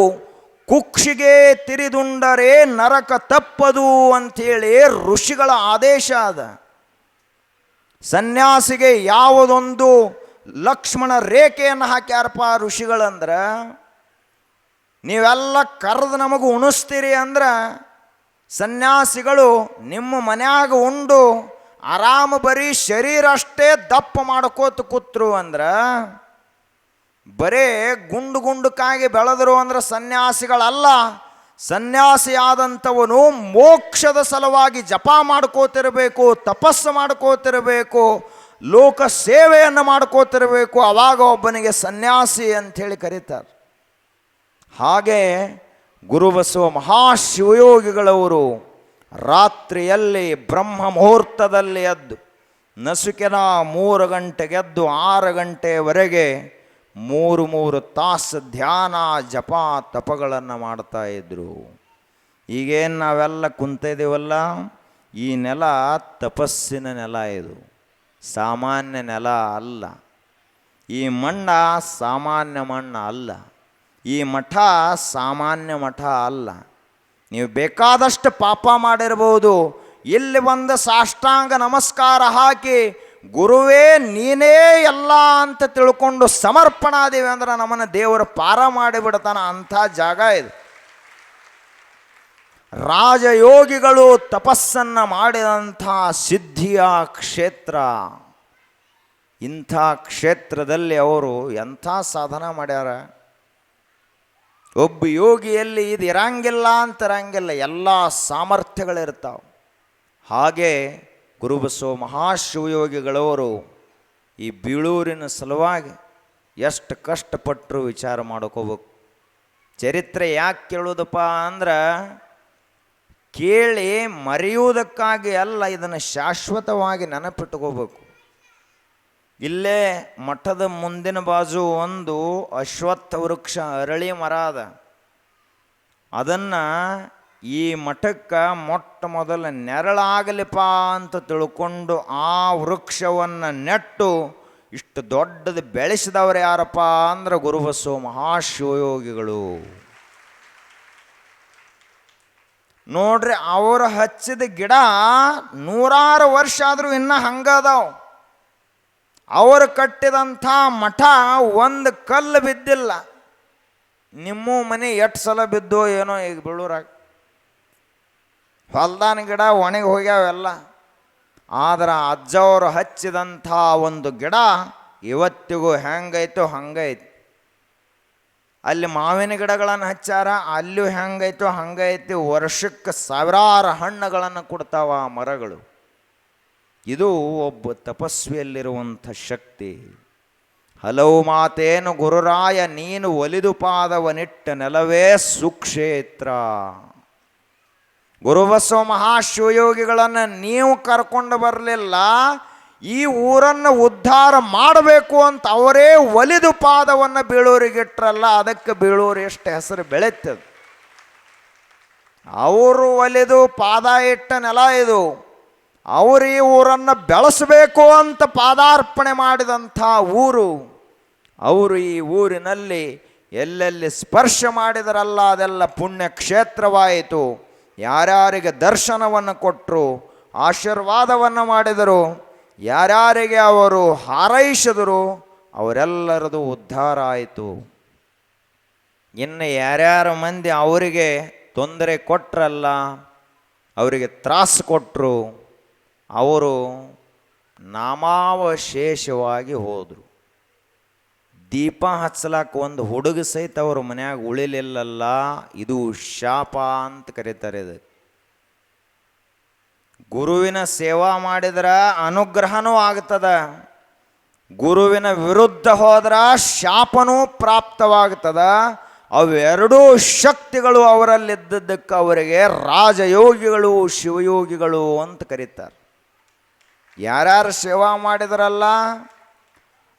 ಕುಕ್ಷಿಗೆ ತಿರಿದುಂಡರೆ ನರಕ ತಪ್ಪದು ಅಂಥೇಳಿ ಋಷಿಗಳ ಆದೇಶ ಅದ. ಸನ್ಯಾಸಿಗೆ ಯಾವುದೊಂದು ಲಕ್ಷ್ಮಣ ರೇಖೆಯನ್ನು ಹಾಕ್ಯಾರಪ್ಪ ಋಷಿಗಳಂದ್ರೆ, ನೀವೆಲ್ಲ ಕರೆದು ನಮಗೆ ಉಣಿಸ್ತೀರಿ ಅಂದ್ರೆ ಸನ್ಯಾಸಿಗಳು ನಿಮ್ಮ ಮನ್ಯಾಗ ಉಂಡು ಆರಾಮ ಬರೀ ಶರೀರ ಅಷ್ಟೇ ದಪ್ಪ ಮಾಡ್ಕೋತ ಕೂತ್ರು ಅಂದ್ರೆ, ಬರೇ ಗುಂಡು ಗುಂಡಕ್ಕಾಗಿ ಬೆಳೆದರು ಅಂದ್ರೆ ಸನ್ಯಾಸಿಗಳಲ್ಲ. ಸನ್ಯಾಸಿ ಆದಂಥವನು ಮೋಕ್ಷದ ಸಲುವಾಗಿ ಜಪ ಮಾಡ್ಕೋತಿರಬೇಕು, ತಪಸ್ಸು ಮಾಡ್ಕೋತಿರಬೇಕು, ಲೋಕ ಸೇವೆಯನ್ನು ಮಾಡ್ಕೋತಿರಬೇಕು. ಆವಾಗ ಒಬ್ಬನಿಗೆ ಸನ್ಯಾಸಿ ಅಂಥೇಳಿ ಕರೀತಾರೆ. ಹಾಗೆ ಗುರುಬಸವ ಮಹಾಶಿವಯೋಗಿಗಳವರು ರಾತ್ರಿಯಲ್ಲಿ ಬ್ರಹ್ಮ ಮುಹೂರ್ತದಲ್ಲಿ ಎದ್ದು ನಸುಕಿನ 3 ಗಂಟೆಗೆದ್ದು 6 ಗಂಟೆಯವರೆಗೆ 3 ತಾಸು ಧ್ಯಾನ ಜಪ ತಪಗಳನ್ನು ಮಾಡ್ತಾ ಇದ್ರು. ಈಗೇನು ನಾವೆಲ್ಲ ಕುಂತಿದ್ದೀವಲ್ಲ, ಈ ನೆಲ ತಪಸ್ಸಿನ ನೆಲ, ಇದು ಸಾಮಾನ್ಯ ನೆಲ ಅಲ್ಲ. ಈ ಮಣ್ಣ ಸಾಮಾನ್ಯ ಮಣ್ಣ ಅಲ್ಲ. ಈ ಮಠ ಸಾಮಾನ್ಯ ಮಠ ಅಲ್ಲ. ನೀವು ಬೇಕಾದಷ್ಟು ಪಾಪ ಮಾಡಿರ್ಬೋದು, ಇಲ್ಲಿ ಬಂದು ಸಾಷ್ಟಾಂಗ ನಮಸ್ಕಾರ ಹಾಕಿ ಗುರುವೇ ನೀನೇ ಎಲ್ಲ ಅಂತ ತಿಳ್ಕೊಂಡು ಸಮರ್ಪಣಾದೇವಿ ಅಂದ್ರೆ ನಮ್ಮನ್ನು ದೇವರ ಪಾರ ಮಾಡಿಬಿಡ್ತಾನ. ಅಂಥ ಜಾಗ ಇದು. ರಾಜಯೋಗಿಗಳು ತಪಸ್ಸನ್ನು ಮಾಡಿದಂಥ ಸಿದ್ಧಿಯ ಕ್ಷೇತ್ರ. ಇಂಥ ಕ್ಷೇತ್ರದಲ್ಲಿ ಅವರು ಎಂಥ ಸಾಧನ ಮಾಡ್ಯಾರ. ಒಬ್ಬ ಯೋಗಿಯಲ್ಲಿ ಇದು ಇರಂಗಿಲ್ಲ ಅಂತ ಇರಂಗಿಲ್ಲ, ಎಲ್ಲ ಸಾಮರ್ಥ್ಯಗಳಿರ್ತಾವೆ. ಹಾಗೆ ಗುರುಬಸವ ಮಹಾಶಿವಯೋಗಿಗಳವರು ಈ ಬೀಳೂರಿನ ಸಲುವಾಗಿ ಎಷ್ಟು ಕಷ್ಟಪಟ್ಟರು ವಿಚಾರ ಮಾಡ್ಕೋಬೇಕು. ಚರಿತ್ರೆ ಯಾಕೆ ಕೇಳೋದಪ್ಪ ಅಂದ್ರೆ ಕೇಳಿ ಮರೆಯುವುದಕ್ಕಾಗಿ ಅಲ್ಲ, ಇದನ್ನು ಶಾಶ್ವತವಾಗಿ ನೆನಪಿಟ್ಕೋಬೇಕು. ಇಲ್ಲೇ ಮಠದ ಮುಂದಿನ ಬಾಜು ಒಂದು ಅಶ್ವತ್ಥ ವೃಕ್ಷ, ಅರಳಿ ಮರ ಅದ. ಅದನ್ನು ಈ ಮಠಕ್ಕೆ ಮೊಟ್ಟ ಮೊದಲ ನೆರಳಾಗಲಿಪ್ಪ ಅಂತ ತಿಳ್ಕೊಂಡು ಆ ವೃಕ್ಷವನ್ನು ನೆಟ್ಟು ಇಷ್ಟು ದೊಡ್ಡದು ಬೆಳೆಸಿದವರು ಯಾರಪ್ಪ ಅಂದ್ರೆ ಗುರುಬಸವ ಮಹಾಶಿವಯೋಗಿಗಳು. ನೋಡ್ರಿ, ಅವರು ಹಚ್ಚಿದ ಗಿಡ 100 ವರ್ಷ ಆದರೂ ಇನ್ನೂ ಹಂಗದಾವ. ಅವರು ಕಟ್ಟಿದಂಥ ಮಠ ಒಂದು ಕಲ್ಲು ಬಿದ್ದಿಲ್ಲ. ನಿಮ್ಮ ಮನೆ ಎಷ್ಟು ಸಲ ಬಿದ್ದೋ ಏನೋ ಈಗ ಬೀಳೂರಾಗ. ಹೊಲ್ದಾನ ಗಿಡ ಒಣಗಿ ಹೋಗ್ಯಾವೆಲ್ಲ. ಆದ್ರೆ ಅಜ್ಜವರು ಹಚ್ಚಿದಂಥ ಒಂದು ಗಿಡ ಇವತ್ತಿಗೂ ಹೆಂಗೈತೋ ಹಂಗೈತಿ. ಅಲ್ಲಿ ಮಾವಿನ ಗಿಡಗಳನ್ನು ಹಚ್ಚಾರ, ಅಲ್ಲೂ ಹೆಂಗೈತೋ ಹಂಗೈತಿ. ವರ್ಷಕ್ಕೆ 1000 ಹಣ್ಣುಗಳನ್ನು ಕೊಡ್ತಾವ ಆ ಮರಗಳು. ಇದು ಒಬ್ಬ ತಪಸ್ವಿಯಲ್ಲಿರುವಂಥ ಶಕ್ತಿ. ಹಲವು ಮಾತೇನು ಗುರುರಾಯ ನೀನು ಒಲಿದು ಪಾದವನಿಟ್ಟ ನೆಲವೇ ಸುಕ್ಷೇತ್ರ. ಗುರುಬಸವ ಮಹಾಶಿವಯೋಗಿಗಳನ್ನು ನೀವು ಕರ್ಕೊಂಡು ಬರಲಿಲ್ಲ, ಈ ಊರನ್ನು ಉದ್ಧಾರ ಮಾಡಬೇಕು ಅಂತ ಅವರೇ ಒಲಿದು ಪಾದವನ್ನು ಬೀಳೂರಿಗಿಟ್ರಲ್ಲ, ಅದಕ್ಕೆ ಬೀಳೂರು ಎಷ್ಟು ಹೆಸರು ಬೆಳೆತದೆ. ಅವರು ಒಲಿದು ಪಾದ ಇಟ್ಟ ನೆಲ ಇದು. ಅವರು ಈ ಊರನ್ನು ಬೆಳೆಸಬೇಕು ಅಂತ ಪಾದಾರ್ಪಣೆ ಮಾಡಿದಂಥ ಊರು. ಅವರು ಈ ಊರಿನಲ್ಲಿ ಎಲ್ಲೆಲ್ಲಿ ಸ್ಪರ್ಶ ಮಾಡಿದರಲ್ಲ ಅದೆಲ್ಲ ಪುಣ್ಯ ಕ್ಷೇತ್ರವಾಯಿತು. ಯಾರ್ಯಾರಿಗೆ ದರ್ಶನವನ್ನು ಕೊಟ್ಟರು, ಆಶೀರ್ವಾದವನ್ನು ಮಾಡಿದರು, ಯಾರ್ಯಾರಿಗೆ ಅವರು ಹಾರೈಸಿದರು, ಅವರೆಲ್ಲರದು ಉದ್ಧಾರ ಆಯಿತು. ಇನ್ನು ಯಾರ್ಯಾರ ಮಂದಿ ಅವರಿಗೆ ತೊಂದರೆ ಕೊಟ್ಟರಲ್ಲ, ಅವರಿಗೆ ತ್ರಾಸು ಕೊಟ್ಟರು, ಅವರು ನಾಮಾವಶೇಷವಾಗಿ ಹೋದರು. ದೀಪ ಹಚ್ಚಲಾಕ ಒಂದು ಹುಡುಗ ಸಹಿತ ಅವ್ರ ಮನ್ಯಾಗ ಉಳಿಲಿಲ್ಲಲ್ಲ. ಇದು ಶಾಪ ಅಂತ ಕರೀತಾರೆ. ಇದು ಗುರುವಿನ ಸೇವಾ ಮಾಡಿದ್ರೆ ಅನುಗ್ರಹನೂ ಆಗ್ತದ, ಗುರುವಿನ ವಿರುದ್ಧ ಹೋದ್ರೆ ಶಾಪನೂ ಪ್ರಾಪ್ತವಾಗ್ತದ. ಅವೆರಡೂ ಶಕ್ತಿಗಳು ಅವರಲ್ಲಿದ್ದದ್ದಕ್ಕೆ ಅವರಿಗೆ ರಾಜಯೋಗಿಗಳು ಶಿವಯೋಗಿಗಳು ಅಂತ ಕರೀತಾರೆ. ಯಾರ್ಯಾರು ಸೇವಾ ಮಾಡಿದ್ರಲ್ಲ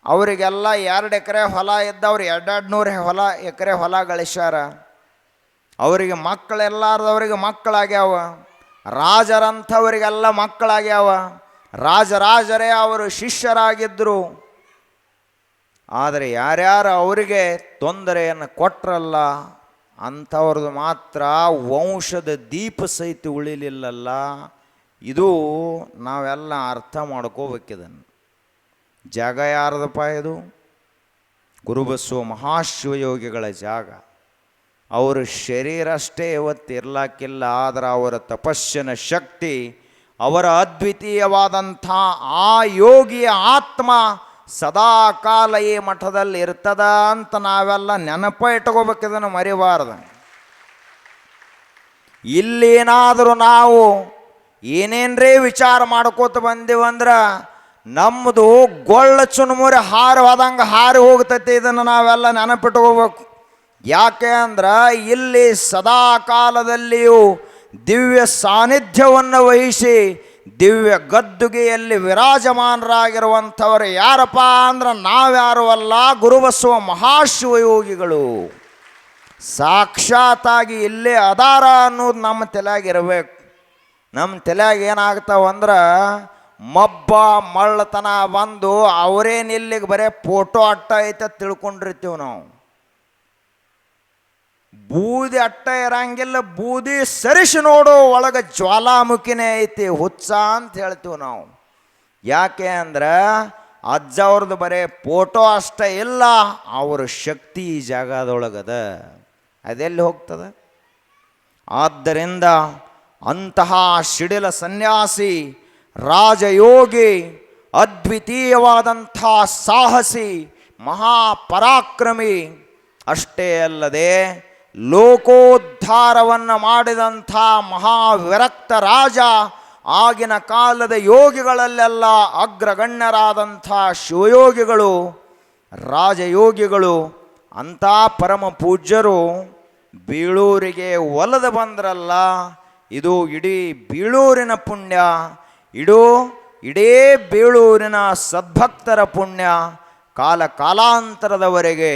ಅವರಿಗೆಲ್ಲ 2 ಎಕರೆ ಹೊಲ ಇದ್ದವ್ರು 200 ಎಕರೆ ಹೊಲ ಗಳಿಸ್ಯಾರ. ಅವರಿಗೆ ಮಕ್ಕಳೆಲ್ಲಾರ್ದವ್ರಿಗೆ ಮಕ್ಕಳಾಗ್ಯಾವ. ರಾಜರಂಥವರಿಗೆಲ್ಲ ಮಕ್ಕಳಾಗ್ಯಾವ. ರಾಜರೇ ಅವರು ಶಿಷ್ಯರಾಗಿದ್ದರು. ಆದರೆ ಯಾರ್ಯಾರು ಅವರಿಗೆ ತೊಂದರೆಯನ್ನು ಕೊಟ್ರಲ್ಲ ಅಂಥವ್ರದ್ದು ಮಾತ್ರ ವಂಶದ ದೀಪ ಸಹಿತ ಉಳಿಲಿಲ್ಲಲ್ಲ. ಇದು ನಾವೆಲ್ಲ ಅರ್ಥ ಮಾಡ್ಕೋಬೇಕಿದನ್ನು. ಜಾಗ ಯಾರದಪ್ಪ ಇದು? ಗುರುಬಸವ ಮಹಾಶಿವಯೋಗಿಗಳ ಜಾಗ. ಅವರ ಶರೀರ ಅಷ್ಟೇ ಇವತ್ತು ಇರ್ಲಾಕಿಲ್ಲ, ಆದರೆ ಅವರ ತಪಸ್ಸಿನ ಶಕ್ತಿ, ಅವರ ಅದ್ವಿತೀಯವಾದಂಥ ಆ ಯೋಗಿಯ ಆತ್ಮ ಸದಾ ಕಾಲ ಈ ಮಠದಲ್ಲಿ ಇರ್ತದ ಅಂತ ನಾವೆಲ್ಲ ನೆನಪ ಇಟ್ಕೋಬೇಕಿದನ್ನು ಮರಿಬಾರ್ದು. ಇಲ್ಲೇನಾದರೂ ನಾವು ಏನೇನ್ರೇ ವಿಚಾರ ಮಾಡ್ಕೋತ ಬಂದೀವಂದ್ರೆ ನಮ್ಮದು ಗೊಳ್ಳ ಚುನ್ಮುರಿ ಹಾರು ಹೋದಂಗೆ ಹಾರಿ ಹೋಗ್ತೈತಿ. ಇದನ್ನು ನಾವೆಲ್ಲ ನೆನಪಿಟ್ಕೋಬೇಕು. ಯಾಕೆ ಅಂದ್ರೆ ಇಲ್ಲಿ ಸದಾ ಕಾಲದಲ್ಲಿಯೂ ದಿವ್ಯ ಸಾನ್ನಿಧ್ಯವನ್ನು ವಹಿಸಿ ದಿವ್ಯ ಗದ್ದುಗೆಯಲ್ಲಿ ವಿರಾಜಮಾನರಾಗಿರುವಂಥವರು ಯಾರಪ್ಪ ಅಂದ್ರೆ ನಾವ್ಯಾರು ಅಲ್ಲ, ಗುರುಬಸವ ಮಹಾಶಿವಯೋಗಿಗಳು. ಸಾಕ್ಷಾತ್ತಾಗಿ ಇಲ್ಲೇ ಅದಾರ ಅನ್ನೋದು ನಮ್ಮ ತಲೆಯಾಗಿರಬೇಕು. ನಮ್ಮ ತಲೆಯಾಗ ಏನಾಗ್ತಾವಂದ್ರೆ ಮಬ್ಬ ಮಳ್ಳತನ ಬಂದು ಅವರೇನಿಲ್ಲಿಗೆ ಬರೀ ಫೋಟೋ ಅಟ್ಟ ಐತೆ ತಿಳ್ಕೊಂಡಿರ್ತೀವಿ ನಾವು. ಬೂದಿ ಅಟ್ಟ ಇರಂಗಿಲ್ಲ, ಬೂದಿ ಸರಿಸಿ ನೋಡು ಒಳಗೆ ಜ್ವಾಲಾಮುಖಿನೇ ಐತಿ, ಹುಚ್ಚ ಅಂತ ಹೇಳ್ತೀವಿ ನಾವು. ಯಾಕೆ ಅಂದ್ರೆ ಅಜ್ಜ ಅವ್ರದ್ದು ಬರೀ ಫೋಟೋ ಅಷ್ಟೇ ಇಲ್ಲ, ಅವ್ರ ಶಕ್ತಿ ಈ ಜಾಗದೊಳಗದ. ಅದೆಲ್ಲಿ ಹೋಗ್ತದೆ? ಆದ್ದರಿಂದ ಅಂತಹ ಶಿಡಿಲ ಸನ್ಯಾಸಿ, ರಾಜಯೋಗಿ, ಅದ್ವಿತೀಯವಾದಂಥ ಸಾಹಸಿ, ಮಹಾಪರಾಕ್ರಮಿ ಅಷ್ಟೇ ಅಲ್ಲದೆ ಲೋಕೋದ್ಧಾರವನ್ನು ಮಾಡಿದಂಥ ಮಹಾವಿರಕ್ತ ರಾಜ, ಆಗಿನ ಕಾಲದ ಯೋಗಿಗಳಲ್ಲೆಲ್ಲ ಅಗ್ರಗಣ್ಯರಾದಂಥ ಶಿವಯೋಗಿಗಳು, ರಾಜಯೋಗಿಗಳು. ಅಂಥ ಪರಮ ಪೂಜ್ಯರು ಬೀಳೂರಿಗೆ ಒಲದ ಬಂದ್ರಲ್ಲ, ಇದು ಇಡೀ ಬೀಳೂರಿನ ಪುಣ್ಯ, ಇಡೀ ಬೀಳೂರಿನ ಸದ್ಭಕ್ತರ ಪುಣ್ಯ. ಕಾಲಾಂತರದವರೆಗೆ,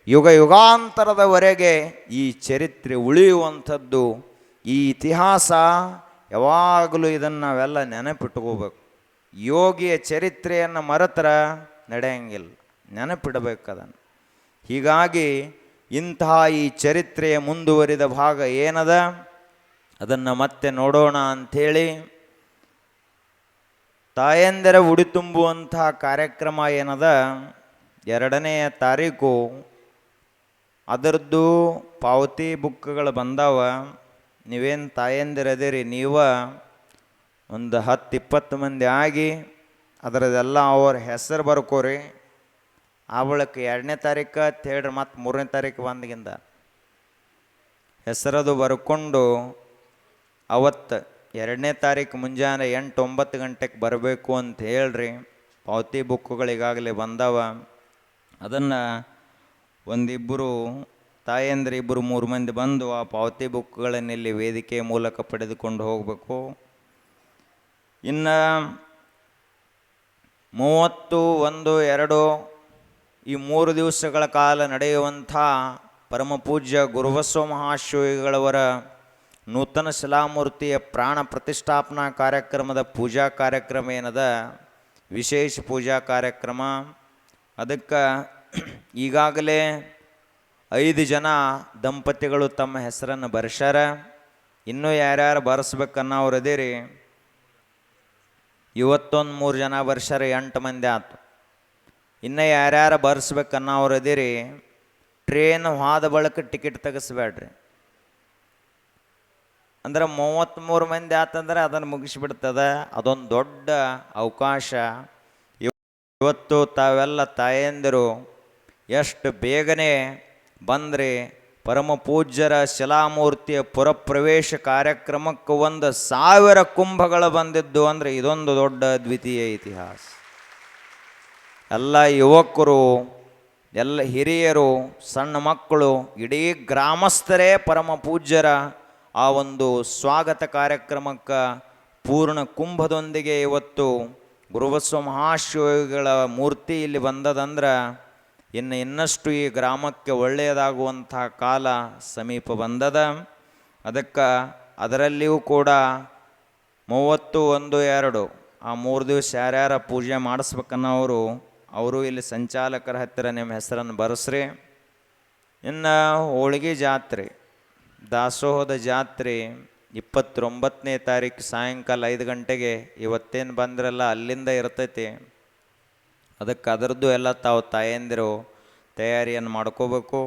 ಯುಗಾಂತರದವರೆಗೆ ಈ ಚರಿತ್ರೆ ಉಳಿಯುವಂಥದ್ದು. ಈ ಇತಿಹಾಸ ಯಾವಾಗಲೂ ಇದನ್ನು ನಾವೆಲ್ಲ ನೆನಪಿಟ್ಕೋಬೇಕು. ಯೋಗಿಯ ಚರಿತ್ರೆಯನ್ನು ಮರೆತರ ನಡೆಯಂಗಿಲ್ಲ, ನೆನಪಿಡಬೇಕದನ್ನು. ಹೀಗಾಗಿ ಇಂತಹ ಈ ಚರಿತ್ರೆಯ ಮುಂದುವರಿದ ಭಾಗ ಏನದ ಅದನ್ನು ಮತ್ತೆ ನೋಡೋಣ ಅಂಥೇಳಿ ತಾಯಂದಿರ ಉಡಿ ತುಂಬುವಂತಹ ಕಾರ್ಯಕ್ರಮ ಏನದ 2ನೇ ತಾರೀಕು ಅದರದ್ದು ಪಾವತಿ ಬುಕ್ಗಳು ಬಂದಾವ. ನೀವೇನು ತಾಯಂದಿರದಿರಿ, ನೀವು ಒಂದು 10-20 ಮಂದಿ ಆಗಿ ಅದರದೆಲ್ಲ ಅವ್ರ ಹೆಸರು ಬರ್ಕೋರಿ. ಆ ಬಳಿಕ 2ನೇ ತಾರೀಕು ಅಂತ ಹೇಳ್ರಿ, ಮತ್ತು 3ನೇ ತಾರೀಕು ಬಂದಗಿಂದ ಹೆಸರದು ಬರ್ಕೊಂಡು ಅವತ್ತು 2ನೇ ತಾರೀಕು ಮುಂಜಾನೆ 8-9 ಗಂಟೆಗೆ ಬರಬೇಕು ಅಂತ ಹೇಳ್ರಿ. ಪಾವತಿ ಬುಕ್ಕುಗಳು ಈಗಾಗಲೇ ಬಂದಾವ. ಅದನ್ನು ಒಂದಿಬ್ಬರು ತಾಯಂದ್ರೆ 2-3 ಮಂದಿ ಬಂದು ಆ ಪಾವತಿ ಬುಕ್ಗಳನ್ನು ಇಲ್ಲಿ ವೇದಿಕೆ ಮೂಲಕ ಪಡೆದುಕೊಂಡು ಹೋಗಬೇಕು. ಇನ್ನು 30, 1, 2 ಈ 3 ದಿವಸಗಳ ಕಾಲ ನಡೆಯುವಂಥ ಪರಮ ಪೂಜ್ಯ ಗುರುಬಸವ ಮಹಾಶಿವಗಳವರ ನೂತನ ಶಿಲಾಮೂರ್ತಿಯ ಪ್ರಾಣ ಪ್ರತಿಷ್ಠಾಪನಾ ಕಾರ್ಯಕ್ರಮದ ಪೂಜಾ ಕಾರ್ಯಕ್ರಮ ಏನದ, ವಿಶೇಷ ಪೂಜಾ ಕಾರ್ಯಕ್ರಮ. ಅದಕ್ಕೆ ಈಗಾಗಲೇ 5 ಜನ ದಂಪತಿಗಳು ತಮ್ಮ ಹೆಸರನ್ನು ಬರೆಸ್ಯಾರ. ಇನ್ನೂ ಯಾರ್ಯಾರು ಬರೆಸ್ಬೇಕನ್ನೋರು ಅದೇರಿ. ಇವತ್ತೊಂದು 3 ಜನ ಬರೆಸ್ಯಾರ, 8 ಮಂದಿ ಆಯ್ತು. ಇನ್ನು ಯಾರ್ಯಾರು ಬರೆಸ್ಬೇಕನ್ನೋರು ಅದೇರಿ. ಟ್ರೇನ್ ಹೋದ ಬಳಿಕ ಟಿಕೆಟ್ ತೆಗಿಸ್ಬೇಡ್ರಿ. ಅಂದ್ರೆ 33 ಮಂದಿ ಆತಂದ್ರೆ ಅದನ್ನು ಮುಗಿಸ್ಬಿಡ್ತದೆ. ಅದೊಂದು ದೊಡ್ಡ ಅವಕಾಶ. ಇವತ್ತು ತಾವೆಲ್ಲ ತಾಯಂದಿರು ಎಷ್ಟು ಬೇಗನೆ ಬಂದರೆ ಪರಮ ಪೂಜ್ಯರ ಶಿಲಾಮೂರ್ತಿಯ ಪುರಪ್ರವೇಶ ಕಾರ್ಯಕ್ರಮಕ್ಕೆ 1,000 ಕುಂಭಗಳು ಬಂದಿದ್ದು ಅಂದರೆ ಇದೊಂದು ದೊಡ್ಡ ದ್ವಿತೀಯ ಇತಿಹಾಸ. ಎಲ್ಲ ಯುವಕರು ಎಲ್ಲ ಹಿರಿಯರು, ಸಣ್ಣ ಮಕ್ಕಳು, ಇಡೀ ಗ್ರಾಮಸ್ಥರೇ ಪರಮ ಪೂಜ್ಯರ ಆ ಒಂದು ಸ್ವಾಗತ ಕಾರ್ಯಕ್ರಮಕ್ಕೆ ಪೂರ್ಣ ಕುಂಭದೊಂದಿಗೆ ಇವತ್ತು ಗುರುಬಸವ ಮಹಾಶಿವಗಳ ಮೂರ್ತಿ ಇಲ್ಲಿ ಬಂದದಂದ್ರೆ ಇನ್ನಷ್ಟು ಈ ಗ್ರಾಮಕ್ಕೆ ಒಳ್ಳೆಯದಾಗುವಂಥ ಕಾಲ ಸಮೀಪ ಬಂದದ. ಅದಕ್ಕೆ ಅದರಲ್ಲಿಯೂ ಕೂಡ 30, 1, 2 ಆ 3 ದಿವಸ ಯಾರ್ಯಾರ ಪೂಜೆ ಮಾಡಿಸ್ಬೇಕನ್ನೋರು ಅವರು ಇಲ್ಲಿ ಸಂಚಾಲಕರ ಹತ್ತಿರ ನಿಮ್ಮ ಹೆಸರನ್ನು ಬರೆಸ್ರಿ. ಇನ್ನು ಹೋಳಿಗೆ ಜಾತ್ರೆ, ದಾಸೋಹದ ಜಾತ್ರೆ 29ನೇ ತಾರೀಕು ಸಾಯಂಕಾಲ 5 ಗಂಟೆಗೆ ಇವತ್ತೇನು ಬಂದ್ರಲ್ಲ ಅಲ್ಲಿಂದ ಇರ್ತೈತಿ. ಅದಕ್ಕೆ ಅದರದ್ದು ಎಲ್ಲ ತಾವು ತಾಯಂದಿರು ತಯಾರಿಯನ್ನು ಮಾಡ್ಕೋಬೇಕು.